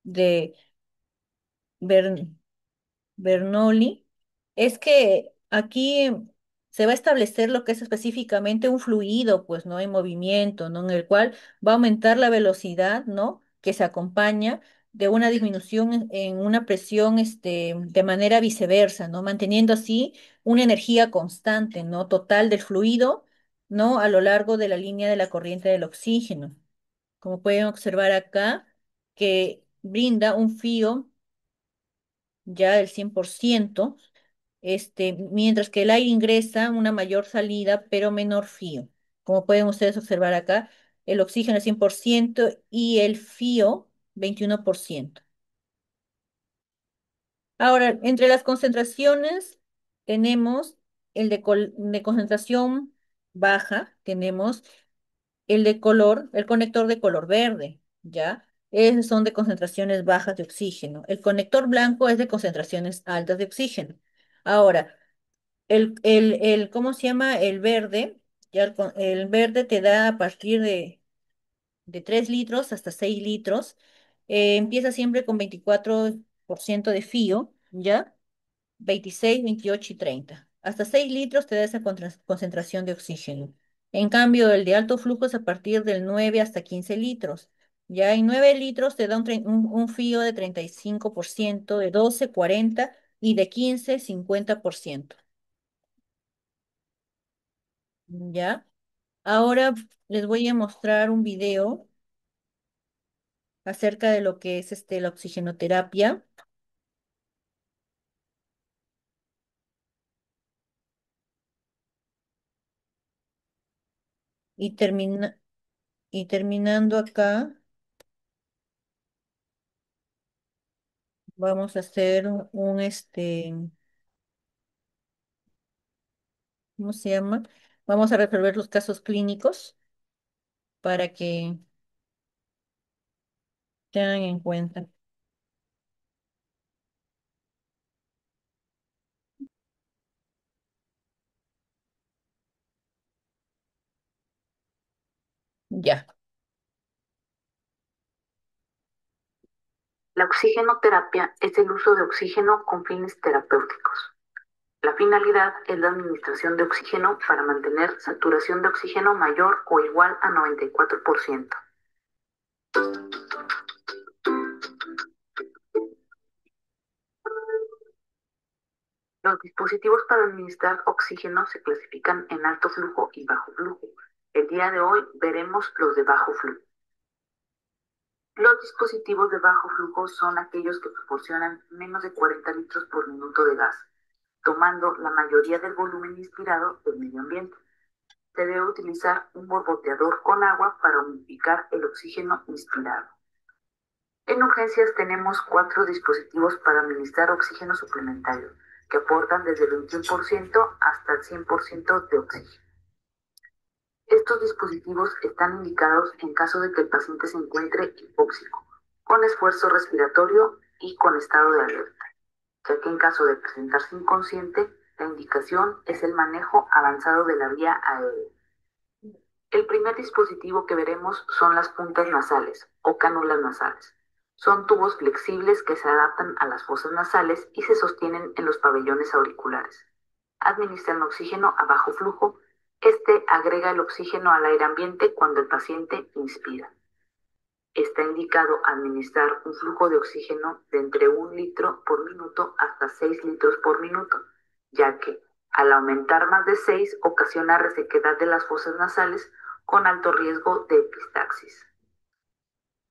de Ber- Bernoulli, es que aquí se va a establecer lo que es específicamente un fluido, pues, ¿no? En movimiento, ¿no? En el cual va a aumentar la velocidad, ¿no? Que se acompaña de una disminución en una presión, de manera viceversa, ¿no? Manteniendo así una energía constante, ¿no? Total del fluido, ¿no? A lo largo de la línea de la corriente del oxígeno. Como pueden observar acá, que brinda un fío ya del 100%, mientras que el aire ingresa una mayor salida, pero menor fío. Como pueden ustedes observar acá, el oxígeno es 100% y el fío 21%. Ahora, entre las concentraciones tenemos de concentración baja, tenemos el conector de color verde, ¿ya? Esos son de concentraciones bajas de oxígeno. El conector blanco es de concentraciones altas de oxígeno. Ahora, ¿cómo se llama? El verde, ya el verde te da a partir de 3 litros hasta 6 litros. Empieza siempre con 24% de fío, ¿ya? 26, 28 y 30. Hasta 6 litros te da esa concentración de oxígeno. En cambio, el de alto flujo es a partir del 9 hasta 15 litros. Ya en 9 litros te da un fío de 35%, de 12, 40 y de 15, 50%. ¿Ya? Ahora les voy a mostrar un video acerca de lo que es la oxigenoterapia y, y terminando acá, vamos a hacer un. ¿cómo se llama? Vamos a resolver los casos clínicos para que tengan en cuenta. Ya. La oxigenoterapia es el uso de oxígeno con fines terapéuticos. La finalidad es la administración de oxígeno para mantener saturación de oxígeno mayor o igual a 94%. Los dispositivos para administrar oxígeno se clasifican en alto flujo y bajo flujo. El día de hoy veremos los de bajo flujo. Los dispositivos de bajo flujo son aquellos que proporcionan menos de 40 litros por minuto de gas, tomando la mayoría del volumen inspirado del medio ambiente. Se debe utilizar un borboteador con agua para humidificar el oxígeno inspirado. En urgencias tenemos 4 dispositivos para administrar oxígeno suplementario, que aportan desde el 21% hasta el 100% de oxígeno. Estos dispositivos están indicados en caso de que el paciente se encuentre hipóxico, con esfuerzo respiratorio y con estado de alerta, ya que en caso de presentarse inconsciente, la indicación es el manejo avanzado de la vía aérea. El primer dispositivo que veremos son las puntas nasales o cánulas nasales. Son tubos flexibles que se adaptan a las fosas nasales y se sostienen en los pabellones auriculares. Administran oxígeno a bajo flujo. Este agrega el oxígeno al aire ambiente cuando el paciente inspira. Está indicado administrar un flujo de oxígeno de entre 1 litro por minuto hasta 6 litros por minuto, ya que al aumentar más de 6 ocasiona resequedad de las fosas nasales con alto riesgo de epistaxis.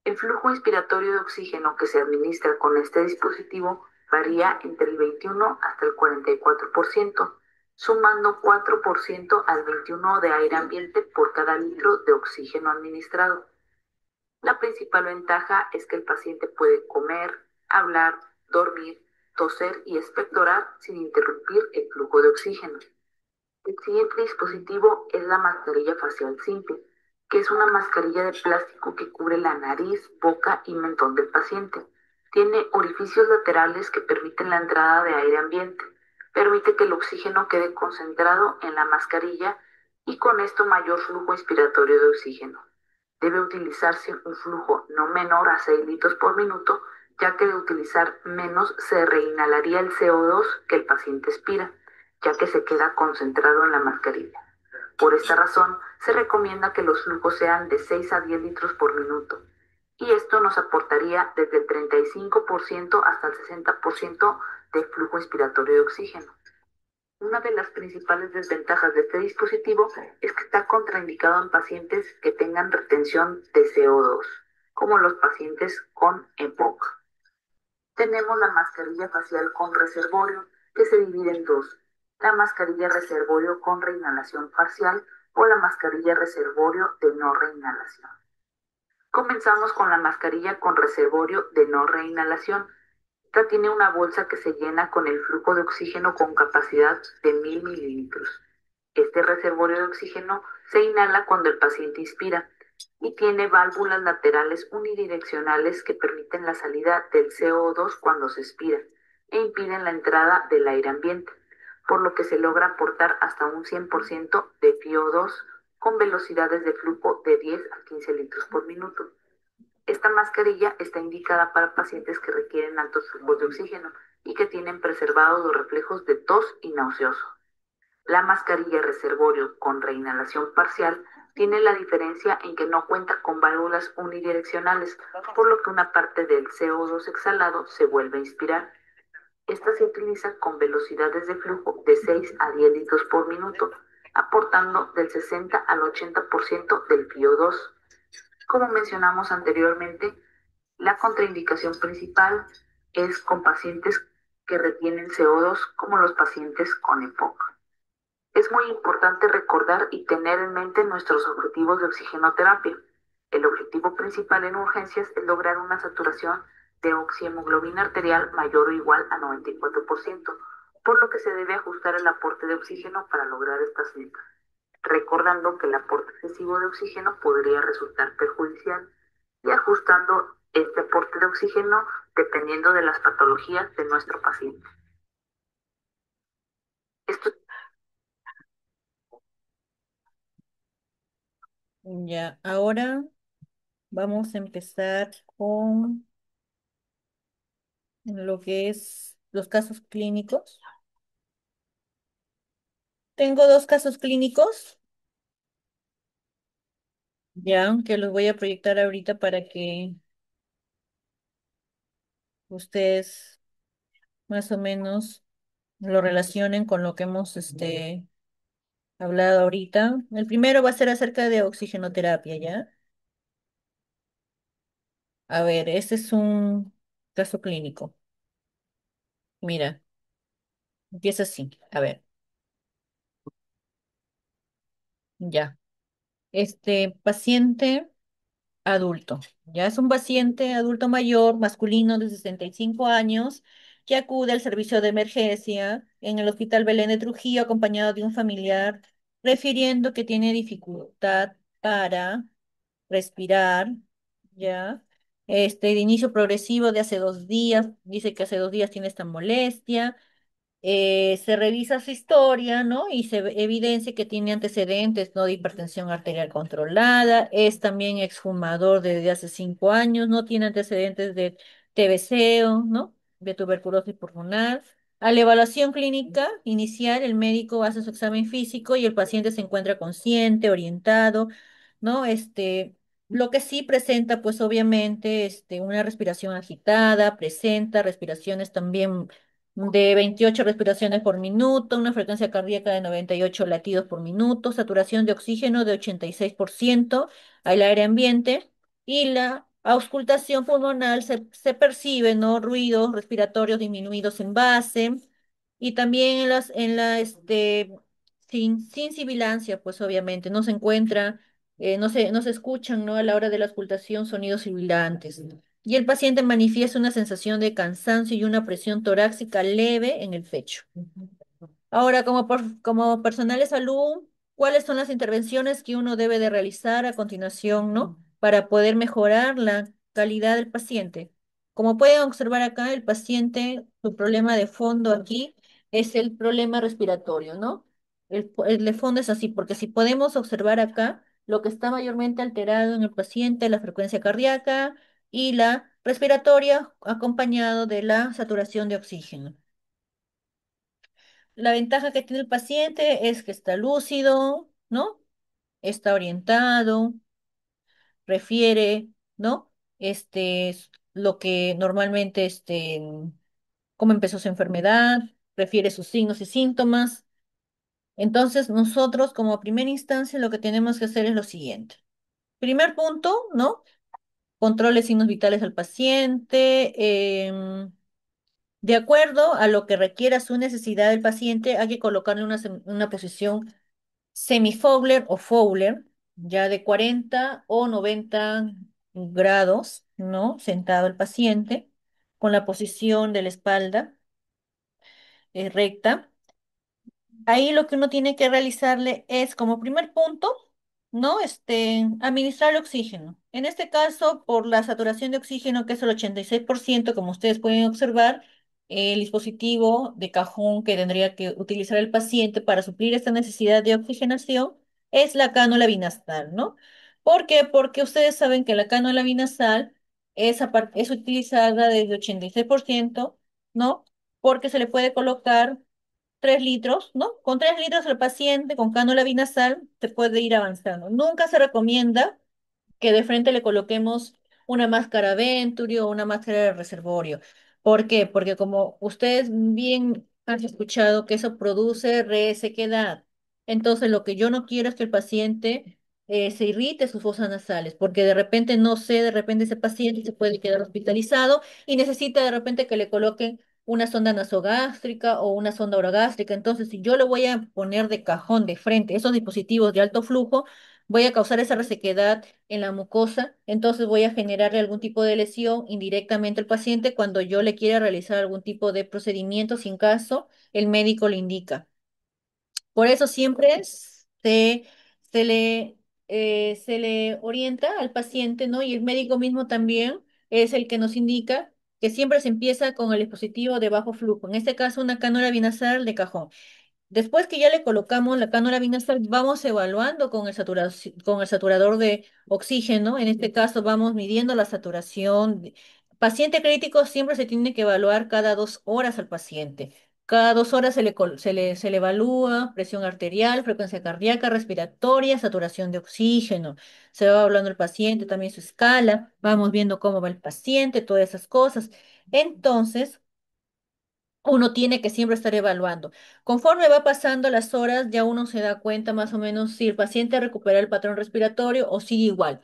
El flujo inspiratorio de oxígeno que se administra con este dispositivo varía entre el 21 hasta el 44%, sumando 4% al 21% de aire ambiente por cada litro de oxígeno administrado. La principal ventaja es que el paciente puede comer, hablar, dormir, toser y expectorar sin interrumpir el flujo de oxígeno. El siguiente dispositivo es la mascarilla facial simple, que es una mascarilla de plástico que cubre la nariz, boca y mentón del paciente. Tiene orificios laterales que permiten la entrada de aire ambiente. Permite que el oxígeno quede concentrado en la mascarilla y con esto mayor flujo inspiratorio de oxígeno. Debe utilizarse un flujo no menor a 6 litros por minuto, ya que de utilizar menos se reinhalaría el CO2 que el paciente expira, ya que se queda concentrado en la mascarilla. Por esta razón, se recomienda que los flujos sean de 6 a 10 litros por minuto, y esto nos aportaría desde el 35% hasta el 60% de flujo inspiratorio de oxígeno. Una de las principales desventajas de este dispositivo es que está contraindicado en pacientes que tengan retención de CO2, como los pacientes con EPOC. Tenemos la mascarilla facial con reservorio, que se divide en dos: la mascarilla reservorio con reinhalación parcial o la mascarilla reservorio de no reinhalación. Comenzamos con la mascarilla con reservorio de no reinhalación. Esta tiene una bolsa que se llena con el flujo de oxígeno con capacidad de 1000 mililitros. Este reservorio de oxígeno se inhala cuando el paciente inspira y tiene válvulas laterales unidireccionales que permiten la salida del CO2 cuando se expira e impiden la entrada del aire ambiente, por lo que se logra aportar hasta un 100% de FiO2 con velocidades de flujo de 10 a 15 litros por minuto. Esta mascarilla está indicada para pacientes que requieren altos flujos de oxígeno y que tienen preservados los reflejos de tos y nauseoso. La mascarilla reservorio con reinhalación parcial tiene la diferencia en que no cuenta con válvulas unidireccionales, por lo que una parte del CO2 exhalado se vuelve a inspirar. Esta se utiliza con velocidades de flujo de 6 a 10 litros por minuto, aportando del 60 al 80% del FiO2. Como mencionamos anteriormente, la contraindicación principal es con pacientes que retienen CO2, como los pacientes con EPOC. Es muy importante recordar y tener en mente nuestros objetivos de oxigenoterapia. El objetivo principal en urgencias es lograr una saturación de oxihemoglobina arterial mayor o igual a 94%, por lo que se debe ajustar el aporte de oxígeno para lograr estas metas, recordando que el aporte excesivo de oxígeno podría resultar perjudicial y ajustando este aporte de oxígeno dependiendo de las patologías de nuestro paciente. Esto Ya, ahora vamos a empezar con lo que es los casos clínicos. Tengo dos casos clínicos, ya, que los voy a proyectar ahorita para que ustedes más o menos lo relacionen con lo que hemos hablado ahorita. El primero va a ser acerca de oxigenoterapia, ¿ya? A ver, este es un caso clínico. Mira, empieza así. A ver, ya. Este paciente adulto, ya es un paciente adulto mayor, masculino de 65 años, que acude al servicio de emergencia en el Hospital Belén de Trujillo acompañado de un familiar, refiriendo que tiene dificultad para respirar, ¿ya? De inicio progresivo de hace 2 días, dice que hace 2 días tiene esta molestia. Se revisa su historia, ¿no? Y evidencia que tiene antecedentes, ¿no? De hipertensión arterial controlada, es también exfumador desde hace 5 años, no tiene antecedentes de TBC, ¿no? De tuberculosis pulmonar. A la evaluación clínica inicial, el médico hace su examen físico y el paciente se encuentra consciente, orientado, ¿no? Lo que sí presenta, pues obviamente, una respiración agitada, presenta respiraciones también de 28 respiraciones por minuto, una frecuencia cardíaca de 98 latidos por minuto, saturación de oxígeno de 86% al aire ambiente y la auscultación pulmonar se percibe, ¿no? Ruidos respiratorios disminuidos en base y también sin sibilancia, pues obviamente no se encuentra, no se escuchan, ¿no? A la hora de la auscultación sonidos sibilantes y el paciente manifiesta una sensación de cansancio y una presión torácica leve en el pecho. Ahora, como personal de salud, ¿cuáles son las intervenciones que uno debe de realizar a continuación, ¿no? Para poder mejorar la calidad del paciente. Como pueden observar acá, el paciente, su problema de fondo aquí es el problema respiratorio, ¿no? El de fondo es así, porque si podemos observar acá, lo que está mayormente alterado en el paciente es la frecuencia cardíaca y la respiratoria, acompañado de la saturación de oxígeno. La ventaja que tiene el paciente es que está lúcido, ¿no? Está orientado, refiere, ¿no? Es lo que normalmente, cómo empezó su enfermedad, refiere sus signos y síntomas. Entonces, nosotros como primera instancia lo que tenemos que hacer es lo siguiente. Primer punto, ¿no? Controle signos vitales al paciente. De acuerdo a lo que requiera su necesidad del paciente, hay que colocarle una posición semi-Fowler o Fowler, ya de 40 o 90 grados, ¿no? Sentado el paciente, con la posición de la espalda recta. Ahí lo que uno tiene que realizarle es, como primer punto, ¿no? Administrar oxígeno. En este caso, por la saturación de oxígeno, que es el 86%, como ustedes pueden observar, el dispositivo de cajón que tendría que utilizar el paciente para suplir esta necesidad de oxigenación es la cánula binasal, ¿no? ¿Por qué? Porque ustedes saben que la cánula binasal es utilizada desde 86%, ¿no? Porque se le puede colocar 3 litros, ¿no? Con 3 litros el paciente con cánula binasal se puede ir avanzando. Nunca se recomienda que de frente le coloquemos una máscara Venturi o una máscara de reservorio. ¿Por qué? Porque como ustedes bien han escuchado que eso produce resequedad. Entonces lo que yo no quiero es que el paciente se irrite sus fosas nasales, porque de repente, no sé, de repente ese paciente se puede quedar hospitalizado y necesita de repente que le coloquen una sonda nasogástrica o una sonda orogástrica. Entonces, si yo le voy a poner de cajón de frente esos dispositivos de alto flujo, voy a causar esa resequedad en la mucosa, entonces voy a generarle algún tipo de lesión indirectamente al paciente cuando yo le quiera realizar algún tipo de procedimiento, sin caso el médico le indica. Por eso siempre se le, se le orienta al paciente, ¿no? Y el médico mismo también es el que nos indica que siempre se empieza con el dispositivo de bajo flujo, en este caso una cánula binasal de cajón. Después que ya le colocamos la cánula binasal, vamos evaluando con el saturador de oxígeno. En este caso, vamos midiendo la saturación. Paciente crítico siempre se tiene que evaluar cada 2 horas al paciente. Cada 2 horas se le evalúa presión arterial, frecuencia cardíaca, respiratoria, saturación de oxígeno. Se va hablando el paciente, también su escala. Vamos viendo cómo va el paciente, todas esas cosas. Entonces, uno tiene que siempre estar evaluando. Conforme va pasando las horas, ya uno se da cuenta más o menos si el paciente recupera el patrón respiratorio o sigue igual.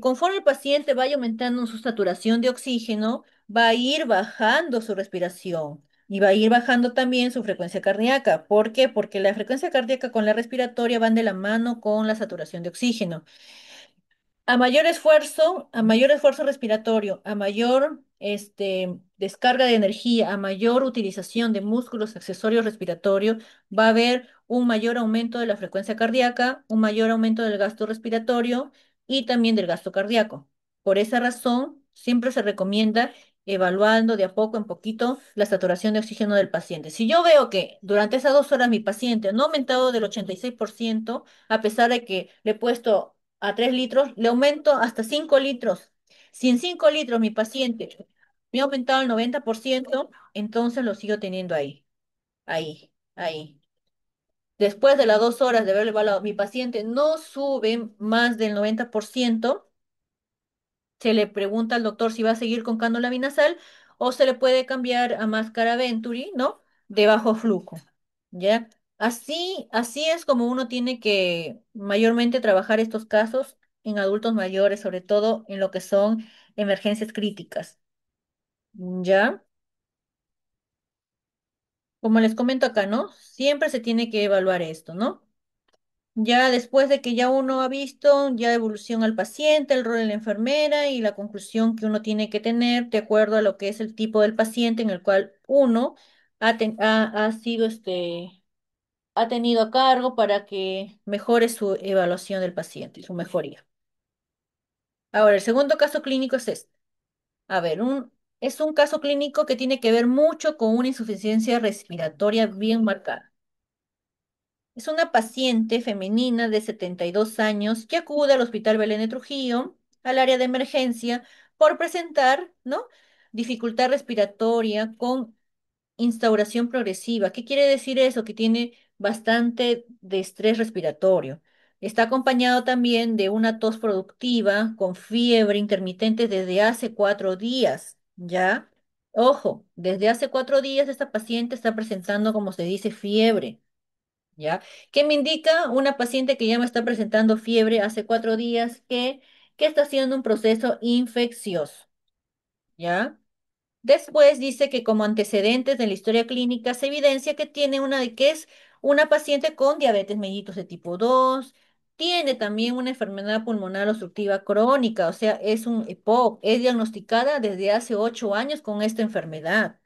Conforme el paciente vaya aumentando su saturación de oxígeno, va a ir bajando su respiración y va a ir bajando también su frecuencia cardíaca. ¿Por qué? Porque la frecuencia cardíaca con la respiratoria van de la mano con la saturación de oxígeno. A mayor esfuerzo respiratorio, a mayor descarga de energía, a mayor utilización de músculos accesorios respiratorios, va a haber un mayor aumento de la frecuencia cardíaca, un mayor aumento del gasto respiratorio y también del gasto cardíaco. Por esa razón, siempre se recomienda evaluando de a poco en poquito la saturación de oxígeno del paciente. Si yo veo que durante esas 2 horas mi paciente no ha aumentado del 86%, a pesar de que le he puesto a 3 litros, le aumento hasta 5 litros. Si en 5 litros mi paciente me ha aumentado el 90%, entonces lo sigo teniendo ahí, ahí. Después de las 2 horas de haberle evaluado, mi paciente no sube más del 90%, se le pregunta al doctor si va a seguir con cánula binasal o se le puede cambiar a máscara Venturi, ¿no? De bajo flujo, ¿ya? Así es como uno tiene que mayormente trabajar estos casos en adultos mayores, sobre todo en lo que son emergencias críticas, ¿ya? Como les comento acá, ¿no? Siempre se tiene que evaluar esto, ¿no? Ya después de que ya uno ha visto ya evolución al paciente, el rol de la enfermera y la conclusión que uno tiene que tener de acuerdo a lo que es el tipo del paciente en el cual uno ha sido ha tenido a cargo para que mejore su evaluación del paciente, su mejoría. Ahora, el segundo caso clínico es este. A ver, es un caso clínico que tiene que ver mucho con una insuficiencia respiratoria bien marcada. Es una paciente femenina de 72 años que acude al Hospital Belén de Trujillo, al área de emergencia, por presentar, ¿no? Dificultad respiratoria con instauración progresiva. ¿Qué quiere decir eso? Que tiene bastante de estrés respiratorio. Está acompañado también de una tos productiva con fiebre intermitente desde hace 4 días, ¿ya? Ojo, desde hace 4 días esta paciente está presentando, como se dice, fiebre. ¿Ya? ¿Qué me indica una paciente que ya me está presentando fiebre hace 4 días que está haciendo un proceso infeccioso? ¿Ya? Después dice que como antecedentes de la historia clínica se evidencia que tiene que es una paciente con diabetes mellitus de tipo 2, tiene también una enfermedad pulmonar obstructiva crónica, o sea, es un EPOC, es diagnosticada desde hace 8 años con esta enfermedad.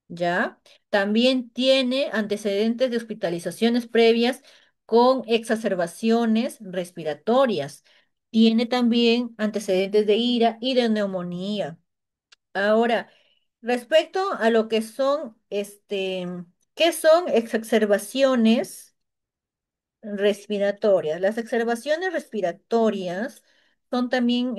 ¿Ya? También tiene antecedentes de hospitalizaciones previas con exacerbaciones respiratorias. Tiene también antecedentes de ira y de neumonía. Ahora, respecto a lo que son, ¿qué son exacerbaciones respiratorias? Las exacerbaciones respiratorias son también,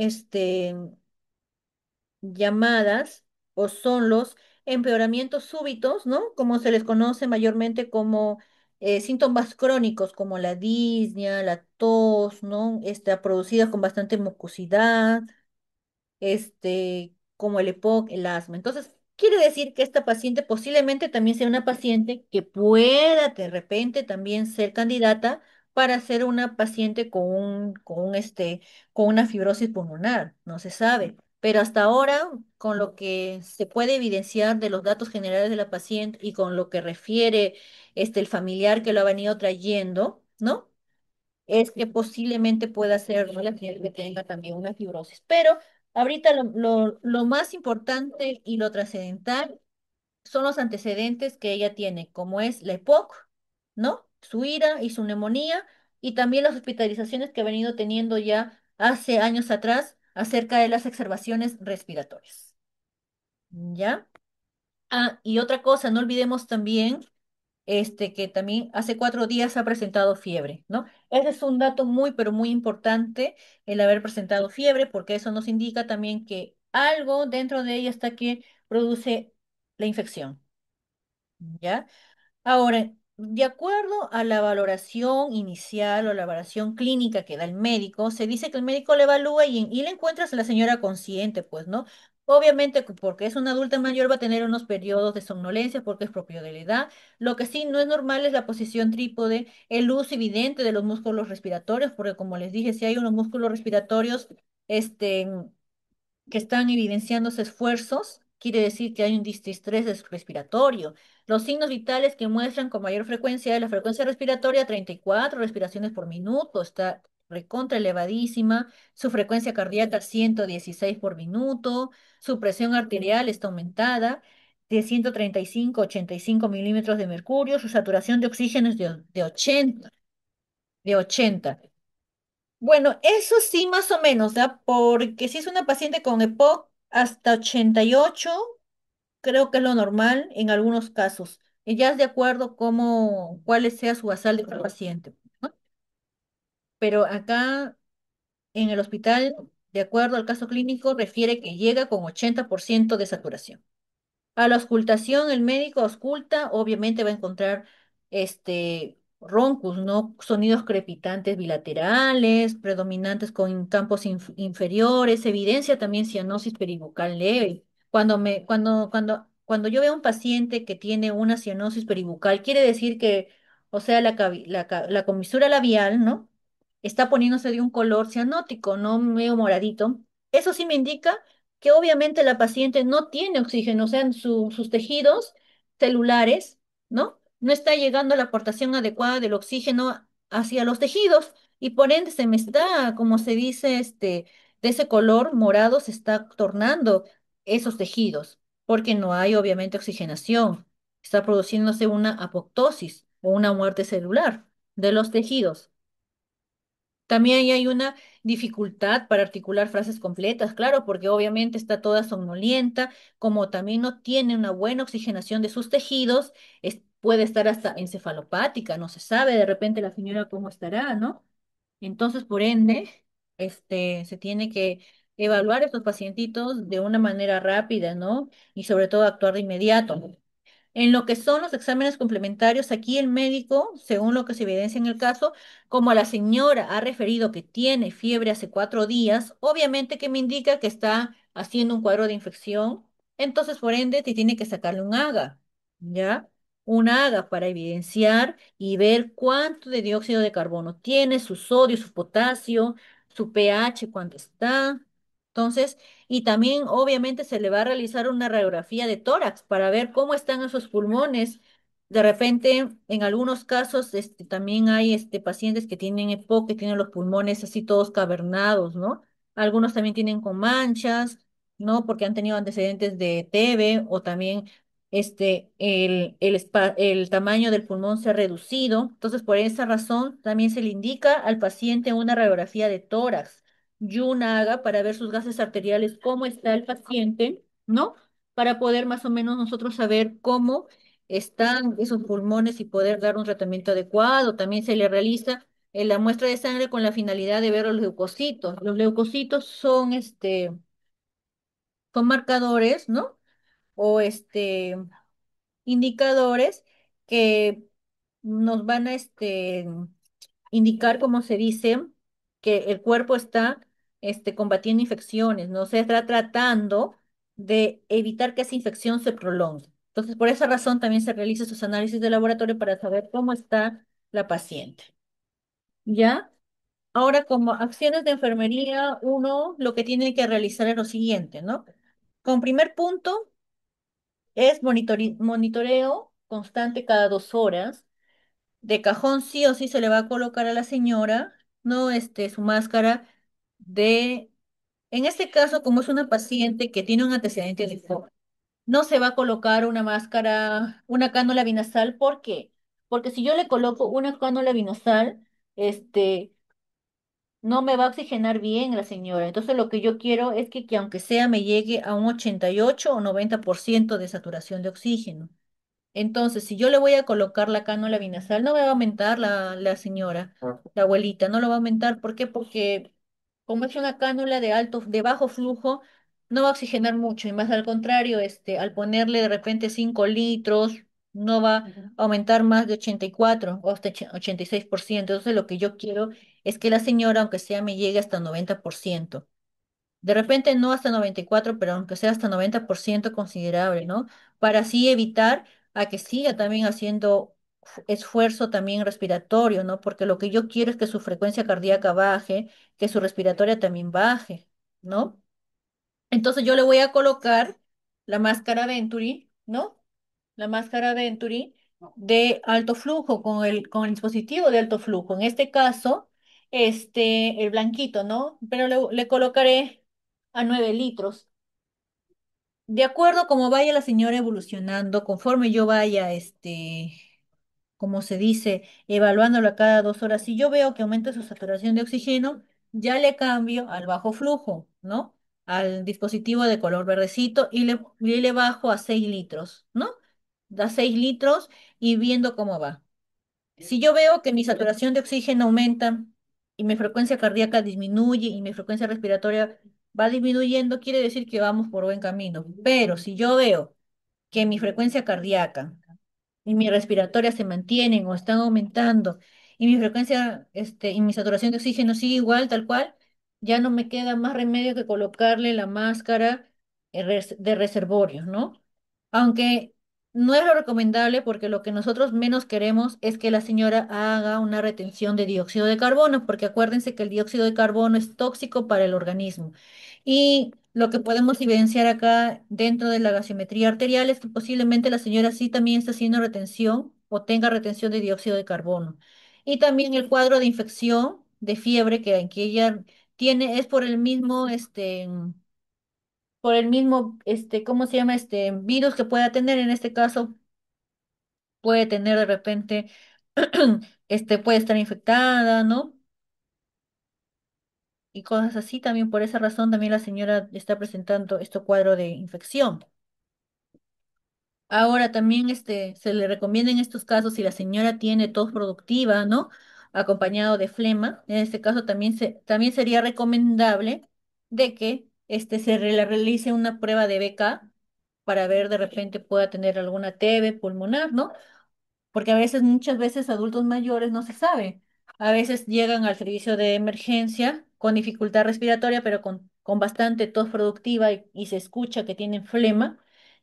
llamadas o son los empeoramientos súbitos, ¿no? Como se les conoce mayormente como síntomas crónicos, como la disnea, la tos, ¿no? Está producida con bastante mucosidad, como el EPOC, el asma. Entonces, quiere decir que esta paciente posiblemente también sea una paciente que pueda de repente también ser candidata para ser una paciente con una fibrosis pulmonar, no se sabe. Pero hasta ahora, con lo que se puede evidenciar de los datos generales de la paciente y con lo que refiere el familiar que lo ha venido trayendo, ¿no? es que posiblemente pueda ser, ¿no?, la señal que tenga también una fibrosis. Pero ahorita lo más importante y lo trascendental son los antecedentes que ella tiene, como es la EPOC, ¿no? Su ira y su neumonía, y también las hospitalizaciones que ha venido teniendo ya hace años atrás acerca de las exacerbaciones respiratorias. ¿Ya? Ah, y otra cosa, no olvidemos también que también hace 4 días ha presentado fiebre, ¿no? Ese es un dato muy, pero muy importante, el haber presentado fiebre, porque eso nos indica también que algo dentro de ella está que produce la infección, ¿ya? Ahora, de acuerdo a la valoración inicial o la valoración clínica que da el médico, se dice que el médico le evalúa y le encuentras a la señora consciente, pues, ¿no? Obviamente, porque es una adulta mayor, va a tener unos periodos de somnolencia porque es propio de la edad. Lo que sí no es normal es la posición trípode, el uso evidente de los músculos respiratorios, porque como les dije, si hay unos músculos respiratorios, este, que están evidenciándose esfuerzos, quiere decir que hay un distrés respiratorio. Los signos vitales que muestran con mayor frecuencia es la frecuencia respiratoria, 34 respiraciones por minuto, está recontra elevadísima, su frecuencia cardíaca 116 por minuto, su presión arterial está aumentada de 135 a 85 milímetros de mercurio, su saturación de oxígeno es de 80, de 80. Bueno, eso sí, más o menos, ¿ya? Porque si es una paciente con EPOC hasta 88, creo que es lo normal en algunos casos. Y ya es de acuerdo cuál sea su basal de cada paciente, ¿no? Pero acá en el hospital, de acuerdo al caso clínico, refiere que llega con 80% de saturación. A la auscultación, el médico ausculta, obviamente va a encontrar roncus, ¿no? Sonidos crepitantes bilaterales, predominantes con campos inferiores, evidencia también cianosis peribucal leve. Cuando yo veo a un paciente que tiene una cianosis peribucal, quiere decir que, o sea, la comisura labial, ¿no? Está poniéndose de un color cianótico, ¿no? Medio moradito. Eso sí me indica que obviamente la paciente no tiene oxígeno, o sea, en sus tejidos celulares, ¿no? No está llegando la aportación adecuada del oxígeno hacia los tejidos y por ende se me está, como se dice, de ese color morado se está tornando esos tejidos, porque no hay obviamente oxigenación. Está produciéndose una apoptosis o una muerte celular de los tejidos. También ahí hay una dificultad para articular frases completas, claro, porque obviamente está toda somnolienta, como también no tiene una buena oxigenación de sus tejidos, puede estar hasta encefalopática, no se sabe de repente la señora cómo estará, ¿no? Entonces, por ende, se tiene que evaluar estos pacientitos de una manera rápida, ¿no? Y sobre todo actuar de inmediato. En lo que son los exámenes complementarios, aquí el médico, según lo que se evidencia en el caso, como la señora ha referido que tiene fiebre hace 4 días, obviamente que me indica que está haciendo un cuadro de infección, entonces por ende te tiene que sacarle un AGA, ¿ya? Un AGA para evidenciar y ver cuánto de dióxido de carbono tiene, su sodio, su potasio, su pH, cuánto está. Entonces, y también, obviamente, se le va a realizar una radiografía de tórax para ver cómo están esos pulmones. De repente, en algunos casos, también hay pacientes que tienen EPOC, que tienen los pulmones así todos cavernados, ¿no? Algunos también tienen con manchas, ¿no? Porque han tenido antecedentes de TB o también el tamaño del pulmón se ha reducido. Entonces, por esa razón, también se le indica al paciente una radiografía de tórax y una haga para ver sus gases arteriales, cómo está el paciente, ¿no? Para poder más o menos nosotros saber cómo están esos pulmones y poder dar un tratamiento adecuado. También se le realiza la muestra de sangre con la finalidad de ver los leucocitos. Los leucocitos son marcadores, ¿no? O indicadores que nos van a indicar, como se dice, que el cuerpo está combatiendo infecciones, no se está tratando de evitar que esa infección se prolongue. Entonces, por esa razón también se realizan sus análisis de laboratorio para saber cómo está la paciente. ¿Ya? Ahora, como acciones de enfermería, uno lo que tiene que realizar es lo siguiente, ¿no? Con primer punto es monitoreo constante cada 2 horas. De cajón sí o sí se le va a colocar a la señora ¿no? Su máscara de, en este caso, como es una paciente que tiene un antecedente de COVID, no se va a colocar una máscara, una cánula binasal. ¿Por qué? Porque si yo le coloco una cánula binasal, este, no me va a oxigenar bien la señora. Entonces lo que yo quiero es que aunque sea me llegue a un 88 o 90% de saturación de oxígeno. Entonces, si yo le voy a colocar la cánula binasal, no me va a aumentar la señora, la abuelita, no lo va a aumentar. ¿Por qué? Porque como es una cánula de bajo flujo, no va a oxigenar mucho. Y más al contrario, al ponerle de repente 5 litros, no va a aumentar más de 84 o hasta 86%. Entonces, lo que yo quiero es que la señora, aunque sea, me llegue hasta 90%. De repente no hasta 94, pero aunque sea hasta 90% considerable, ¿no? Para así evitar a que siga también haciendo esfuerzo también respiratorio, ¿no? Porque lo que yo quiero es que su frecuencia cardíaca baje, que su respiratoria también baje, ¿no? Entonces yo le voy a colocar la máscara Venturi, ¿no? La máscara Venturi de alto flujo con el dispositivo de alto flujo. En este caso, el blanquito, ¿no? Pero le colocaré a 9 litros. De acuerdo a cómo vaya la señora evolucionando, conforme yo vaya, como se dice, evaluándolo a cada 2 horas, si yo veo que aumenta su saturación de oxígeno, ya le cambio al bajo flujo, ¿no? Al dispositivo de color verdecito y le bajo a 6 litros, ¿no? Da 6 litros y viendo cómo va. Si yo veo que mi saturación de oxígeno aumenta y mi frecuencia cardíaca disminuye y mi frecuencia respiratoria va disminuyendo, quiere decir que vamos por buen camino. Pero si yo veo que mi frecuencia cardíaca y mi respiratoria se mantienen o están aumentando y mi frecuencia, y mi saturación de oxígeno sigue igual, tal cual, ya no me queda más remedio que colocarle la máscara de reservorio, ¿no? Aunque no es lo recomendable porque lo que nosotros menos queremos es que la señora haga una retención de dióxido de carbono, porque acuérdense que el dióxido de carbono es tóxico para el organismo. Y lo que podemos evidenciar acá dentro de la gasometría arterial es que posiblemente la señora sí también está haciendo retención o tenga retención de dióxido de carbono. Y también el cuadro de infección, de fiebre que ella tiene es por el mismo, ¿cómo se llama? Virus que pueda tener. En este caso, puede tener de repente, puede estar infectada, ¿no? Y cosas así. También por esa razón también la señora está presentando este cuadro de infección. Ahora también se le recomienda en estos casos si la señora tiene tos productiva, ¿no? Acompañado de flema. En este caso también sería recomendable de que le realice una prueba de BK para ver de repente pueda tener alguna TB pulmonar, ¿no? Porque a veces, muchas veces adultos mayores no se sabe. A veces llegan al servicio de emergencia con dificultad respiratoria, pero con bastante tos productiva y se escucha que tienen flema.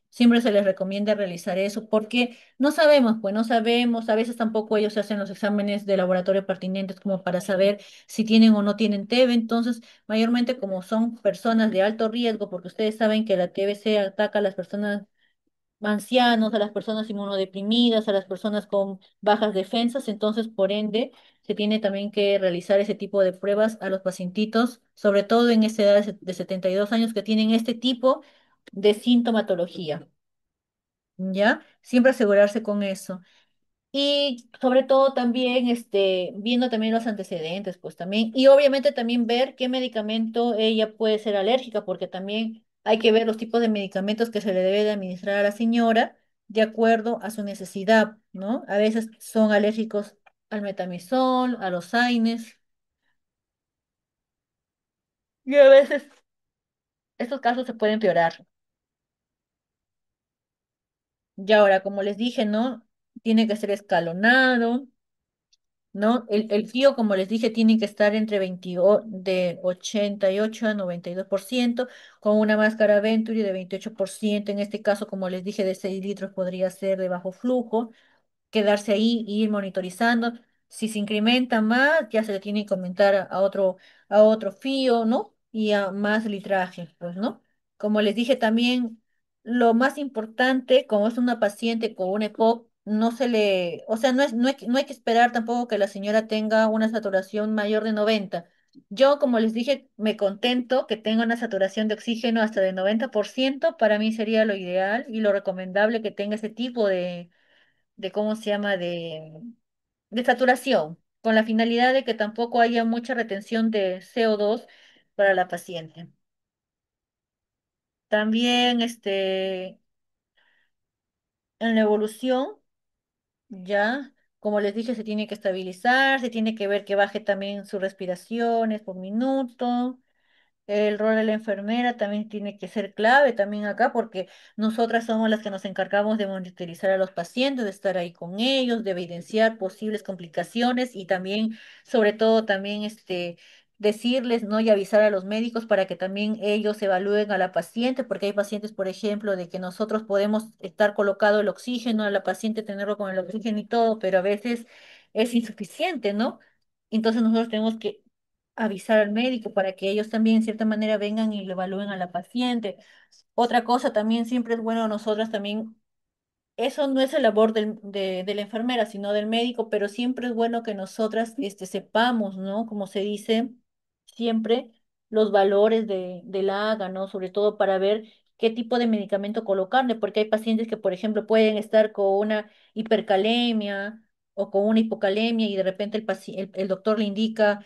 Siempre se les recomienda realizar eso porque no sabemos, pues no sabemos, a veces tampoco ellos hacen los exámenes de laboratorio pertinentes como para saber si tienen o no tienen TB. Entonces, mayormente como son personas de alto riesgo, porque ustedes saben que la TBC ataca a las personas ancianos, a las personas inmunodeprimidas, a las personas con bajas defensas. Entonces, por ende, se tiene también que realizar ese tipo de pruebas a los pacientitos, sobre todo en esa edad de 72 años que tienen este tipo de sintomatología, ¿ya? Siempre asegurarse con eso. Y sobre todo también, viendo también los antecedentes, pues también, y obviamente también ver qué medicamento ella puede ser alérgica, porque también hay que ver los tipos de medicamentos que se le debe de administrar a la señora de acuerdo a su necesidad, ¿no? A veces son alérgicos al metamizol, a los AINES, y a veces estos casos se pueden empeorar. Y ahora, como les dije, ¿no? Tiene que ser escalonado. ¿No? El FIO, como les dije, tiene que estar entre de 88 a 92%, con una máscara Venturi de 28%. En este caso, como les dije, de 6 litros podría ser de bajo flujo, quedarse ahí e ir monitorizando. Si se incrementa más, ya se le tiene que aumentar a otro FIO, ¿no? Y a más litraje, pues, ¿no? Como les dije también, lo más importante, como es una paciente con una EPOC, no se le, o sea, no hay que esperar tampoco que la señora tenga una saturación mayor de 90. Yo, como les dije, me contento que tenga una saturación de oxígeno hasta de 90%. Para mí sería lo ideal y lo recomendable que tenga ese tipo de ¿cómo se llama? De saturación, con la finalidad de que tampoco haya mucha retención de CO2 para la paciente. También, en la evolución, ya, como les dije, se tiene que estabilizar, se tiene que ver que baje también sus respiraciones por minuto. El rol de la enfermera también tiene que ser clave también acá porque nosotras somos las que nos encargamos de monitorizar a los pacientes, de estar ahí con ellos, de evidenciar posibles complicaciones y también, sobre todo, también decirles, ¿no? Y avisar a los médicos para que también ellos evalúen a la paciente, porque hay pacientes, por ejemplo, de que nosotros podemos estar colocado el oxígeno a la paciente, tenerlo con el oxígeno y todo, pero a veces es insuficiente, ¿no? Entonces nosotros tenemos que avisar al médico para que ellos también, en cierta manera, vengan y lo evalúen a la paciente. Otra cosa también, siempre es bueno nosotras también eso no es el labor de la enfermera, sino del médico, pero siempre es bueno que nosotras sepamos, ¿no? Como se dice, siempre los valores de la AGA, ¿no? Sobre todo para ver qué tipo de medicamento colocarle, porque hay pacientes que, por ejemplo, pueden estar con una hipercalemia o con una hipocalemia y de repente el doctor le indica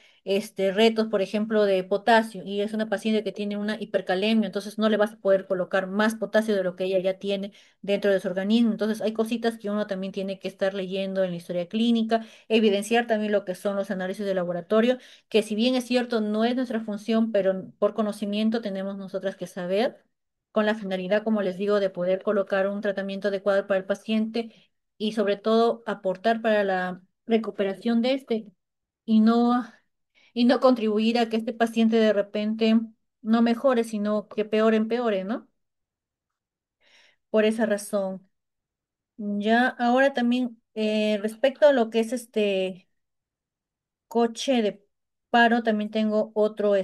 retos, por ejemplo, de potasio y es una paciente que tiene una hipercalemia, entonces no le vas a poder colocar más potasio de lo que ella ya tiene dentro de su organismo. Entonces, hay cositas que uno también tiene que estar leyendo en la historia clínica, evidenciar también lo que son los análisis de laboratorio, que si bien es cierto, no es nuestra función, pero por conocimiento tenemos nosotras que saber, con la finalidad, como les digo, de poder colocar un tratamiento adecuado para el paciente y sobre todo aportar para la recuperación de y no, y no contribuir a que este paciente de repente no mejore, sino que peor empeore, ¿no? Por esa razón. Ya, ahora también respecto a lo que es coche de paro, también tengo otro,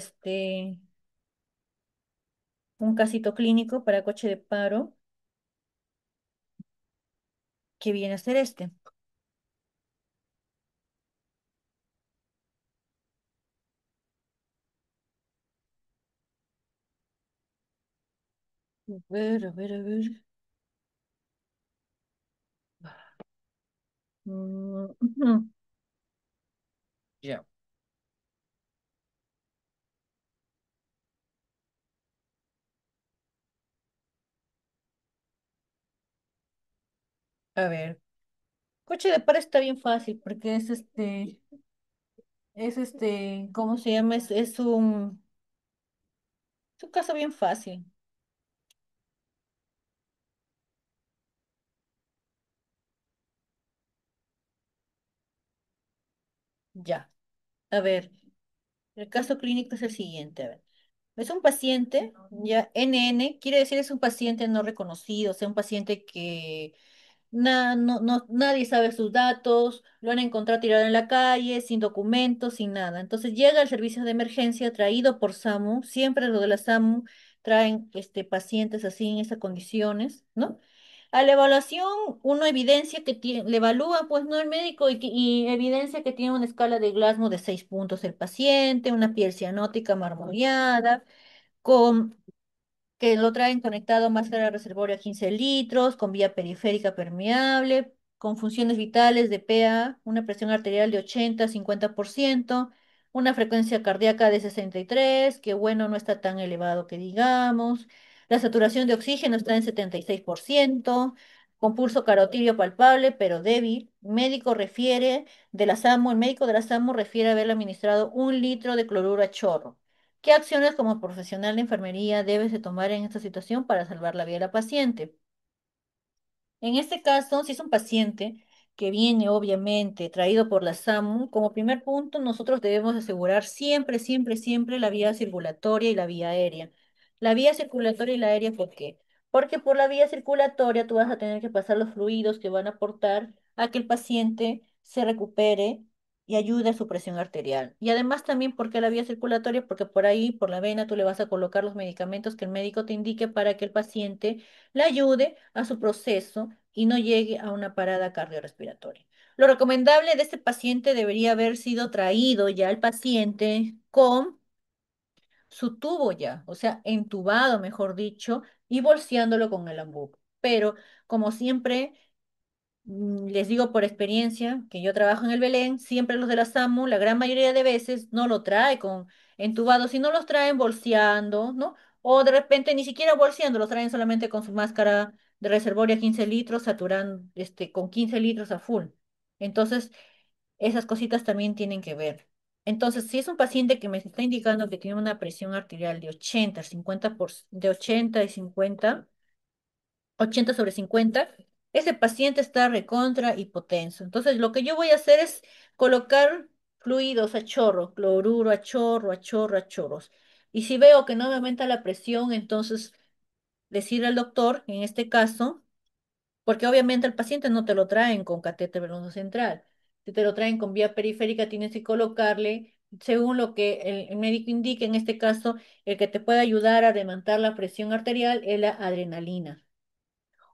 un casito clínico para coche de paro, que viene a ser este. A ver, a ver, a ver. Ujú. Ya. A ver, coche de paro está bien fácil porque ¿cómo se llama? Es un caso bien fácil. Ya. A ver, el caso clínico es el siguiente. A ver. Es un paciente, ya NN, quiere decir es un paciente no reconocido, o sea, un paciente que nadie sabe sus datos, lo han encontrado tirado en la calle, sin documentos, sin nada. Entonces llega al servicio de emergencia traído por SAMU, siempre lo de la SAMU traen pacientes así en esas condiciones, ¿no? A la evaluación, uno evidencia que tiene, le evalúa, pues no el médico, y evidencia que tiene una escala de Glasgow de 6 puntos el paciente, una piel cianótica marmoreada, con que lo traen conectado a máscara reservoria a 15 litros, con vía periférica permeable, con funciones vitales de PA, una presión arterial de 80 a 50%, una frecuencia cardíaca de 63, que bueno, no está tan elevado que digamos. La saturación de oxígeno está en 76%, con pulso carotidio palpable, pero débil. Médico refiere de la SAMU, el médico de la SAMU refiere haberle administrado 1 litro de cloruro a chorro. ¿Qué acciones como profesional de enfermería debes de tomar en esta situación para salvar la vida de la paciente? En este caso, si es un paciente que viene obviamente traído por la SAMU, como primer punto, nosotros debemos asegurar siempre, siempre, siempre la vía circulatoria y la vía aérea. La vía circulatoria y la aérea, ¿por qué? Porque por la vía circulatoria tú vas a tener que pasar los fluidos que van a aportar a que el paciente se recupere y ayude a su presión arterial. Y además también porque la vía circulatoria, porque por ahí, por la vena, tú le vas a colocar los medicamentos que el médico te indique para que el paciente le ayude a su proceso y no llegue a una parada cardiorrespiratoria. Lo recomendable de este paciente debería haber sido traído ya el paciente con su tubo ya, o sea, entubado, mejor dicho, y bolseándolo con el ambuco. Pero como siempre, les digo por experiencia que yo trabajo en el Belén, siempre los de la SAMU, la gran mayoría de veces no lo trae con entubado, sino los traen bolseando, ¿no? O de repente ni siquiera bolseando, los traen solamente con su máscara de reservorio a 15 litros, saturando con 15 litros a full. Entonces, esas cositas también tienen que ver. Entonces, si es un paciente que me está indicando que tiene una presión arterial de 80, 50 de 80 y 50, 80/50, ese paciente está recontra hipotenso. Entonces, lo que yo voy a hacer es colocar fluidos a chorro, cloruro a chorro, a chorro, a chorros. Y si veo que no me aumenta la presión, entonces decirle al doctor, en este caso, porque obviamente el paciente no te lo traen con catéter venoso central. Si te lo traen con vía periférica, tienes que colocarle, según lo que el médico indique, en este caso, el que te puede ayudar a levantar la presión arterial es la adrenalina,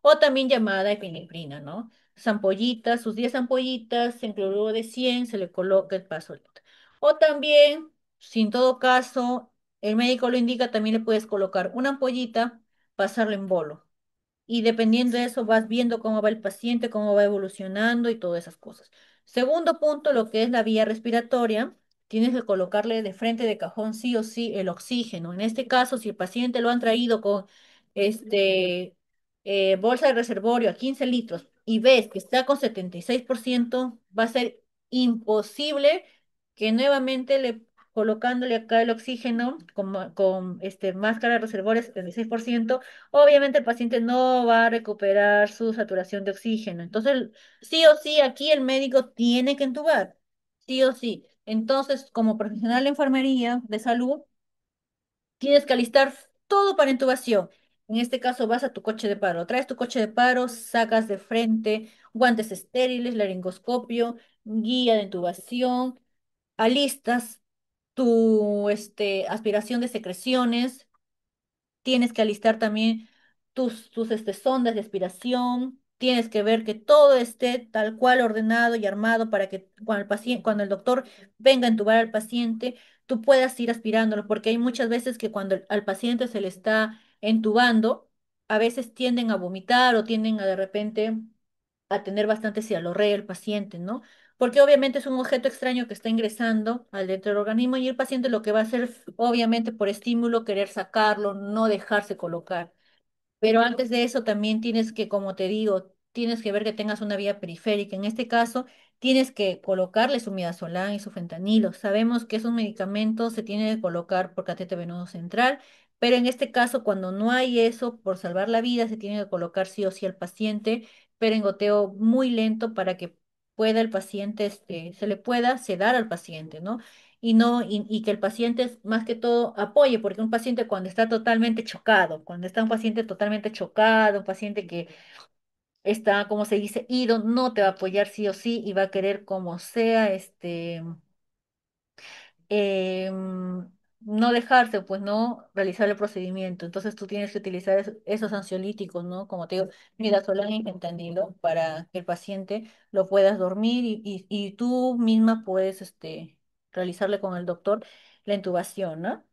o también llamada epinefrina, ¿no? Ampollitas, sus 10 ampollitas en cloruro de 100 se le coloca el pasolito. O también, si en todo caso el médico lo indica, también le puedes colocar una ampollita, pasarlo en bolo. Y dependiendo de eso vas viendo cómo va el paciente, cómo va evolucionando y todas esas cosas. Segundo punto, lo que es la vía respiratoria, tienes que colocarle de frente de cajón sí o sí el oxígeno. En este caso, si el paciente lo han traído con este bolsa de reservorio a 15 litros y ves que está con 76%, va a ser imposible que nuevamente le colocándole acá el oxígeno con máscara de reservorio 76%. Obviamente el paciente no va a recuperar su saturación de oxígeno. Entonces, sí o sí, aquí el médico tiene que entubar, sí o sí. Entonces, como profesional de enfermería de salud, tienes que alistar todo para intubación. En este caso, vas a tu coche de paro, traes tu coche de paro, sacas de frente guantes estériles, laringoscopio, guía de intubación, alistas tu aspiración de secreciones. Tienes que alistar también tus sondas de aspiración, tienes que ver que todo esté tal cual ordenado y armado para que cuando el doctor venga a entubar al paciente, tú puedas ir aspirándolo, porque hay muchas veces que cuando al paciente se le está entubando, a veces tienden a vomitar o tienden a de repente a tener bastante cialorrea el paciente, ¿no? Porque obviamente es un objeto extraño que está ingresando al dentro del organismo y el paciente lo que va a hacer, obviamente por estímulo, querer sacarlo, no dejarse colocar. Pero antes de eso también tienes que, como te digo, tienes que ver que tengas una vía periférica. En este caso, tienes que colocarle su midazolam y su fentanilo. Sabemos que esos medicamentos se tienen que colocar por catéter venoso central, pero en este caso, cuando no hay eso, por salvar la vida, se tiene que colocar sí o sí al paciente, pero en goteo muy lento para que pueda el paciente, se le pueda sedar al paciente, ¿no? Y no, y que el paciente más que todo apoye, porque un paciente cuando está totalmente chocado, cuando está un paciente totalmente chocado, un paciente que está, como se dice, ido, no te va a apoyar sí o sí y va a querer como sea, no dejarse, pues, no realizar el procedimiento. Entonces tú tienes que utilizar esos ansiolíticos, ¿no? Como te digo, midazolam y fentanilo para que el paciente lo puedas dormir y tú misma puedes, realizarle con el doctor la intubación, ¿no?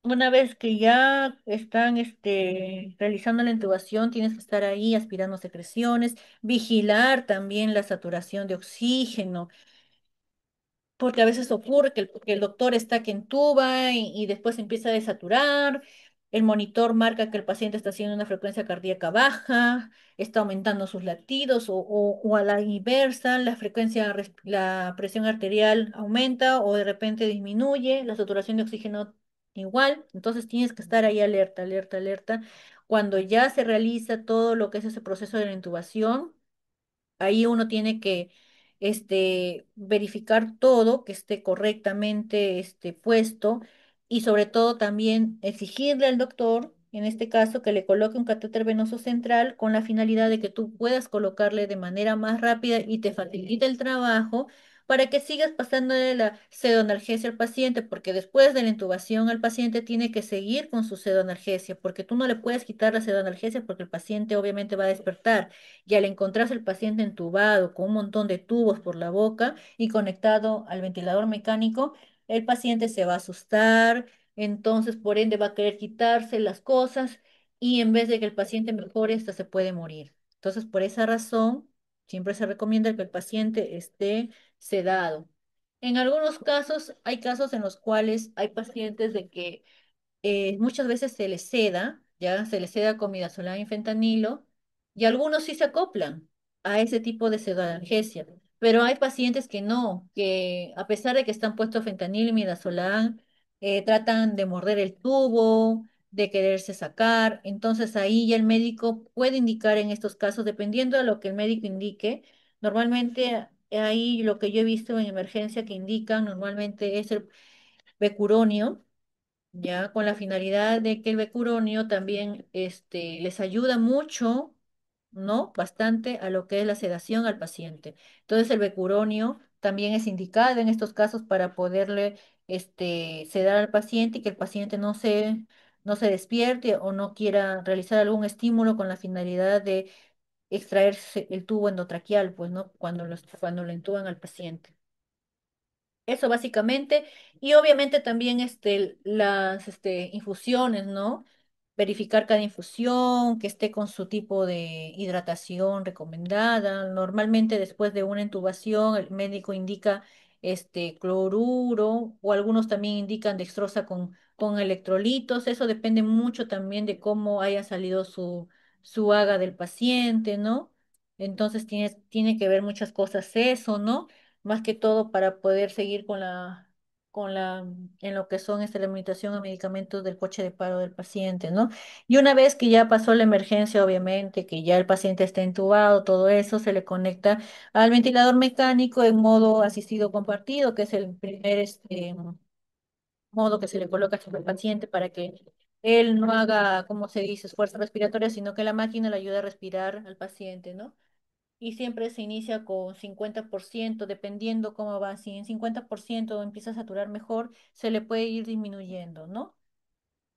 Una vez que ya están realizando la intubación, tienes que estar ahí aspirando secreciones, vigilar también la saturación de oxígeno, porque a veces ocurre que el doctor está que entuba y después empieza a desaturar, el monitor marca que el paciente está haciendo una frecuencia cardíaca baja, está aumentando sus latidos o a la inversa, la presión arterial aumenta o de repente disminuye, la saturación de oxígeno igual, entonces tienes que estar ahí alerta, alerta, alerta. Cuando ya se realiza todo lo que es ese proceso de la intubación, ahí uno tiene que verificar todo, que esté correctamente puesto y sobre todo también exigirle al doctor, en este caso, que le coloque un catéter venoso central con la finalidad de que tú puedas colocarle de manera más rápida y te facilite el trabajo, para que sigas pasándole la pseudoanalgesia al paciente, porque después de la intubación el paciente tiene que seguir con su pseudoanalgesia, porque tú no le puedes quitar la pseudoanalgesia porque el paciente obviamente va a despertar. Y al encontrarse el paciente entubado con un montón de tubos por la boca y conectado al ventilador mecánico, el paciente se va a asustar, entonces por ende va a querer quitarse las cosas y en vez de que el paciente mejore, hasta se puede morir. Entonces, por esa razón, siempre se recomienda que el paciente esté sedado. En algunos casos, hay casos en los cuales hay pacientes de que muchas veces se les seda, ya se les seda con midazolam y fentanilo, y algunos sí se acoplan a ese tipo de pseudoanalgesia, pero hay pacientes que no, que a pesar de que están puestos fentanilo y midazolam, tratan de morder el tubo, de quererse sacar, entonces ahí ya el médico puede indicar en estos casos, dependiendo de lo que el médico indique, normalmente ahí lo que yo he visto en emergencia que indican normalmente es el becuronio, ya con la finalidad de que el becuronio también les ayuda mucho, ¿no? Bastante a lo que es la sedación al paciente. Entonces el becuronio también es indicado en estos casos para poderle sedar al paciente y que el paciente no se despierte o no quiera realizar algún estímulo con la finalidad de extraerse el tubo endotraqueal, pues, ¿no? Cuando lo intuban al paciente. Eso básicamente. Y obviamente también las infusiones, ¿no? Verificar cada infusión, que esté con su tipo de hidratación recomendada. Normalmente después de una intubación, el médico indica cloruro o algunos también indican dextrosa con electrolitos. Eso depende mucho también de cómo haya salido su aga del paciente, ¿no? Entonces tiene que ver muchas cosas eso, ¿no? Más que todo para poder seguir en lo que son la limitación a medicamentos del coche de paro del paciente, ¿no? Y una vez que ya pasó la emergencia, obviamente, que ya el paciente está intubado, todo eso se le conecta al ventilador mecánico en modo asistido compartido, que es el primer modo que se le coloca sobre el paciente para que él no haga, como se dice, esfuerzo respiratorio, sino que la máquina le ayude a respirar al paciente, ¿no? Y siempre se inicia con 50%, dependiendo cómo va. Si en 50% empieza a saturar mejor, se le puede ir disminuyendo, ¿no?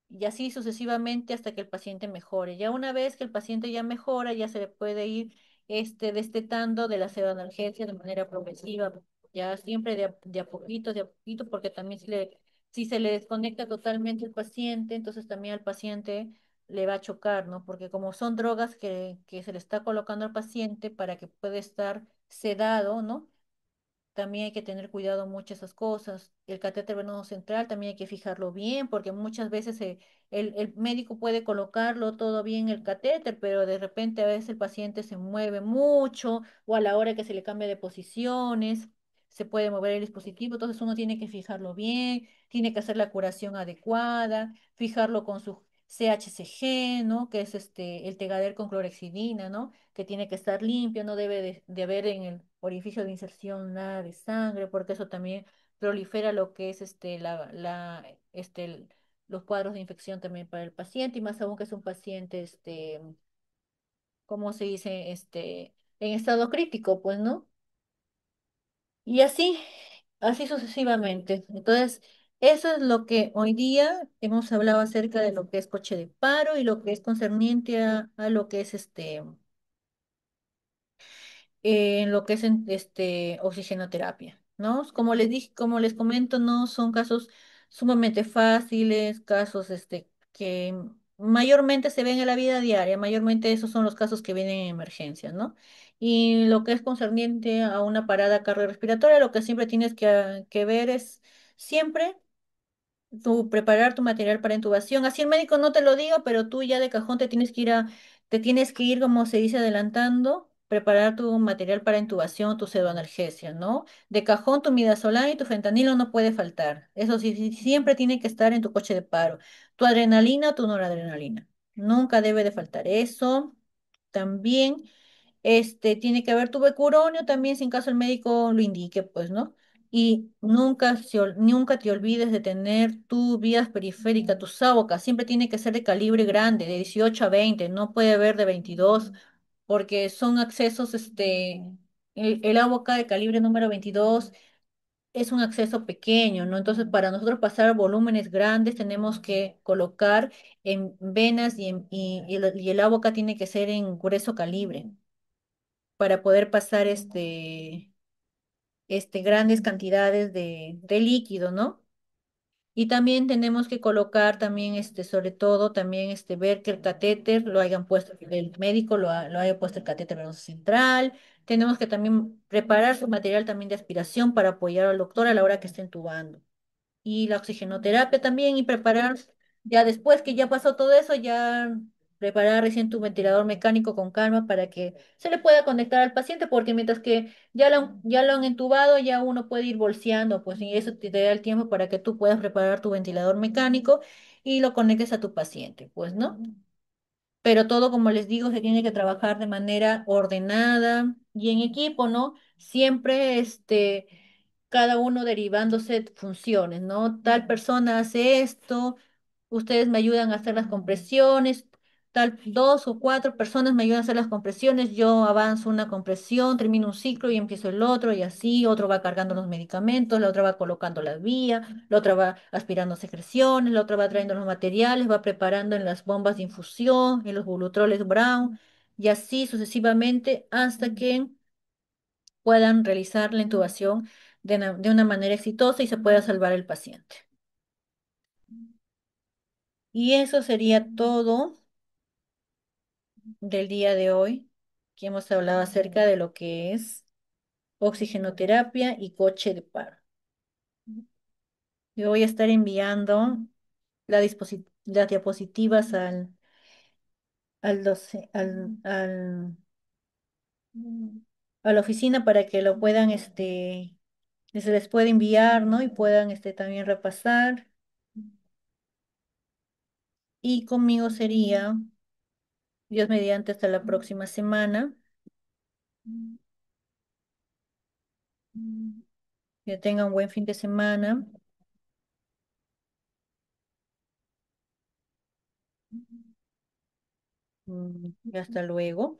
Y así sucesivamente hasta que el paciente mejore. Ya una vez que el paciente ya mejora, ya se le puede ir destetando de la pseudoanalgesia de manera progresiva, ya siempre de a poquito, porque también si se le desconecta totalmente el paciente, entonces también al paciente le va a chocar, ¿no? Porque como son drogas que se le está colocando al paciente para que pueda estar sedado, ¿no? También hay que tener cuidado mucho esas cosas. El catéter venoso central también hay que fijarlo bien, porque muchas veces el médico puede colocarlo todo bien el catéter, pero de repente a veces el paciente se mueve mucho o a la hora que se le cambia de posiciones, se puede mover el dispositivo. Entonces uno tiene que fijarlo bien, tiene que hacer la curación adecuada, fijarlo con su CHCG, ¿no? Que es el Tegader con clorexidina, ¿no? Que tiene que estar limpio, no debe de haber en el orificio de inserción nada de sangre, porque eso también prolifera lo que es los cuadros de infección también para el paciente, y más aún que es un paciente, ¿cómo se dice? En estado crítico, pues, ¿no? Y así sucesivamente. Entonces, eso es lo que hoy día hemos hablado acerca de lo que es coche de paro y lo que es concerniente a lo que es en lo que es oxigenoterapia, ¿no? Como les dije, como les comento, no son casos sumamente fáciles, casos que mayormente se ven en la vida diaria, mayormente esos son los casos que vienen en emergencia, ¿no? Y lo que es concerniente a una parada cardiorrespiratoria, lo que siempre tienes que ver es siempre preparar tu material para intubación. Así el médico no te lo diga, pero tú ya de cajón te tienes que ir, como se dice, adelantando, preparar tu material para intubación, tu pseudoanalgesia, ¿no? De cajón tu midazolam y tu fentanilo no puede faltar. Eso sí, sí, siempre tiene que estar en tu coche de paro. Tu adrenalina, tu noradrenalina. Nunca debe de faltar eso. También tiene que haber tubecuronio también, si en caso el médico lo indique, pues, ¿no? Y nunca te olvides de tener tu vías periféricas, tu sábaca, siempre tiene que ser de calibre grande, de 18 a 20, no puede haber de 22, porque son accesos, el agua acá de calibre número 22 es un acceso pequeño, ¿no? Entonces, para nosotros pasar volúmenes grandes, tenemos que colocar en venas y el agua acá tiene que ser en grueso calibre para poder pasar grandes cantidades de líquido, ¿no? Y también tenemos que colocar también, sobre todo, también ver que el catéter lo hayan puesto, el médico lo haya puesto el catéter venoso central. Tenemos que también preparar su material también de aspiración para apoyar al doctor a la hora que esté entubando y la oxigenoterapia también y preparar, ya después que ya pasó todo eso, ya preparar recién tu ventilador mecánico con calma para que se le pueda conectar al paciente, porque mientras que ya lo han entubado, ya uno puede ir bolseando, pues y eso te da el tiempo para que tú puedas preparar tu ventilador mecánico y lo conectes a tu paciente, pues, ¿no? Pero todo, como les digo, se tiene que trabajar de manera ordenada y en equipo, ¿no? Siempre, cada uno derivándose funciones, ¿no? Tal persona hace esto, ustedes me ayudan a hacer las compresiones, tal dos o cuatro personas me ayudan a hacer las compresiones, yo avanzo una compresión, termino un ciclo y empiezo el otro y así, otro va cargando los medicamentos, la otra va colocando la vía, la otra va aspirando secreciones, la otra va trayendo los materiales, va preparando en las bombas de infusión, en los bulutroles Brown y así sucesivamente hasta que puedan realizar la intubación de una manera exitosa y se pueda salvar el paciente. Y eso sería todo del día de hoy, que hemos hablado acerca de lo que es oxigenoterapia y coche de paro. Yo voy a estar enviando las diapositivas a la oficina para que lo puedan, se les pueda enviar, ¿no? Y puedan, también repasar. Y conmigo sería, Dios mediante, hasta la próxima semana. Que tengan un buen fin de semana. Y hasta luego.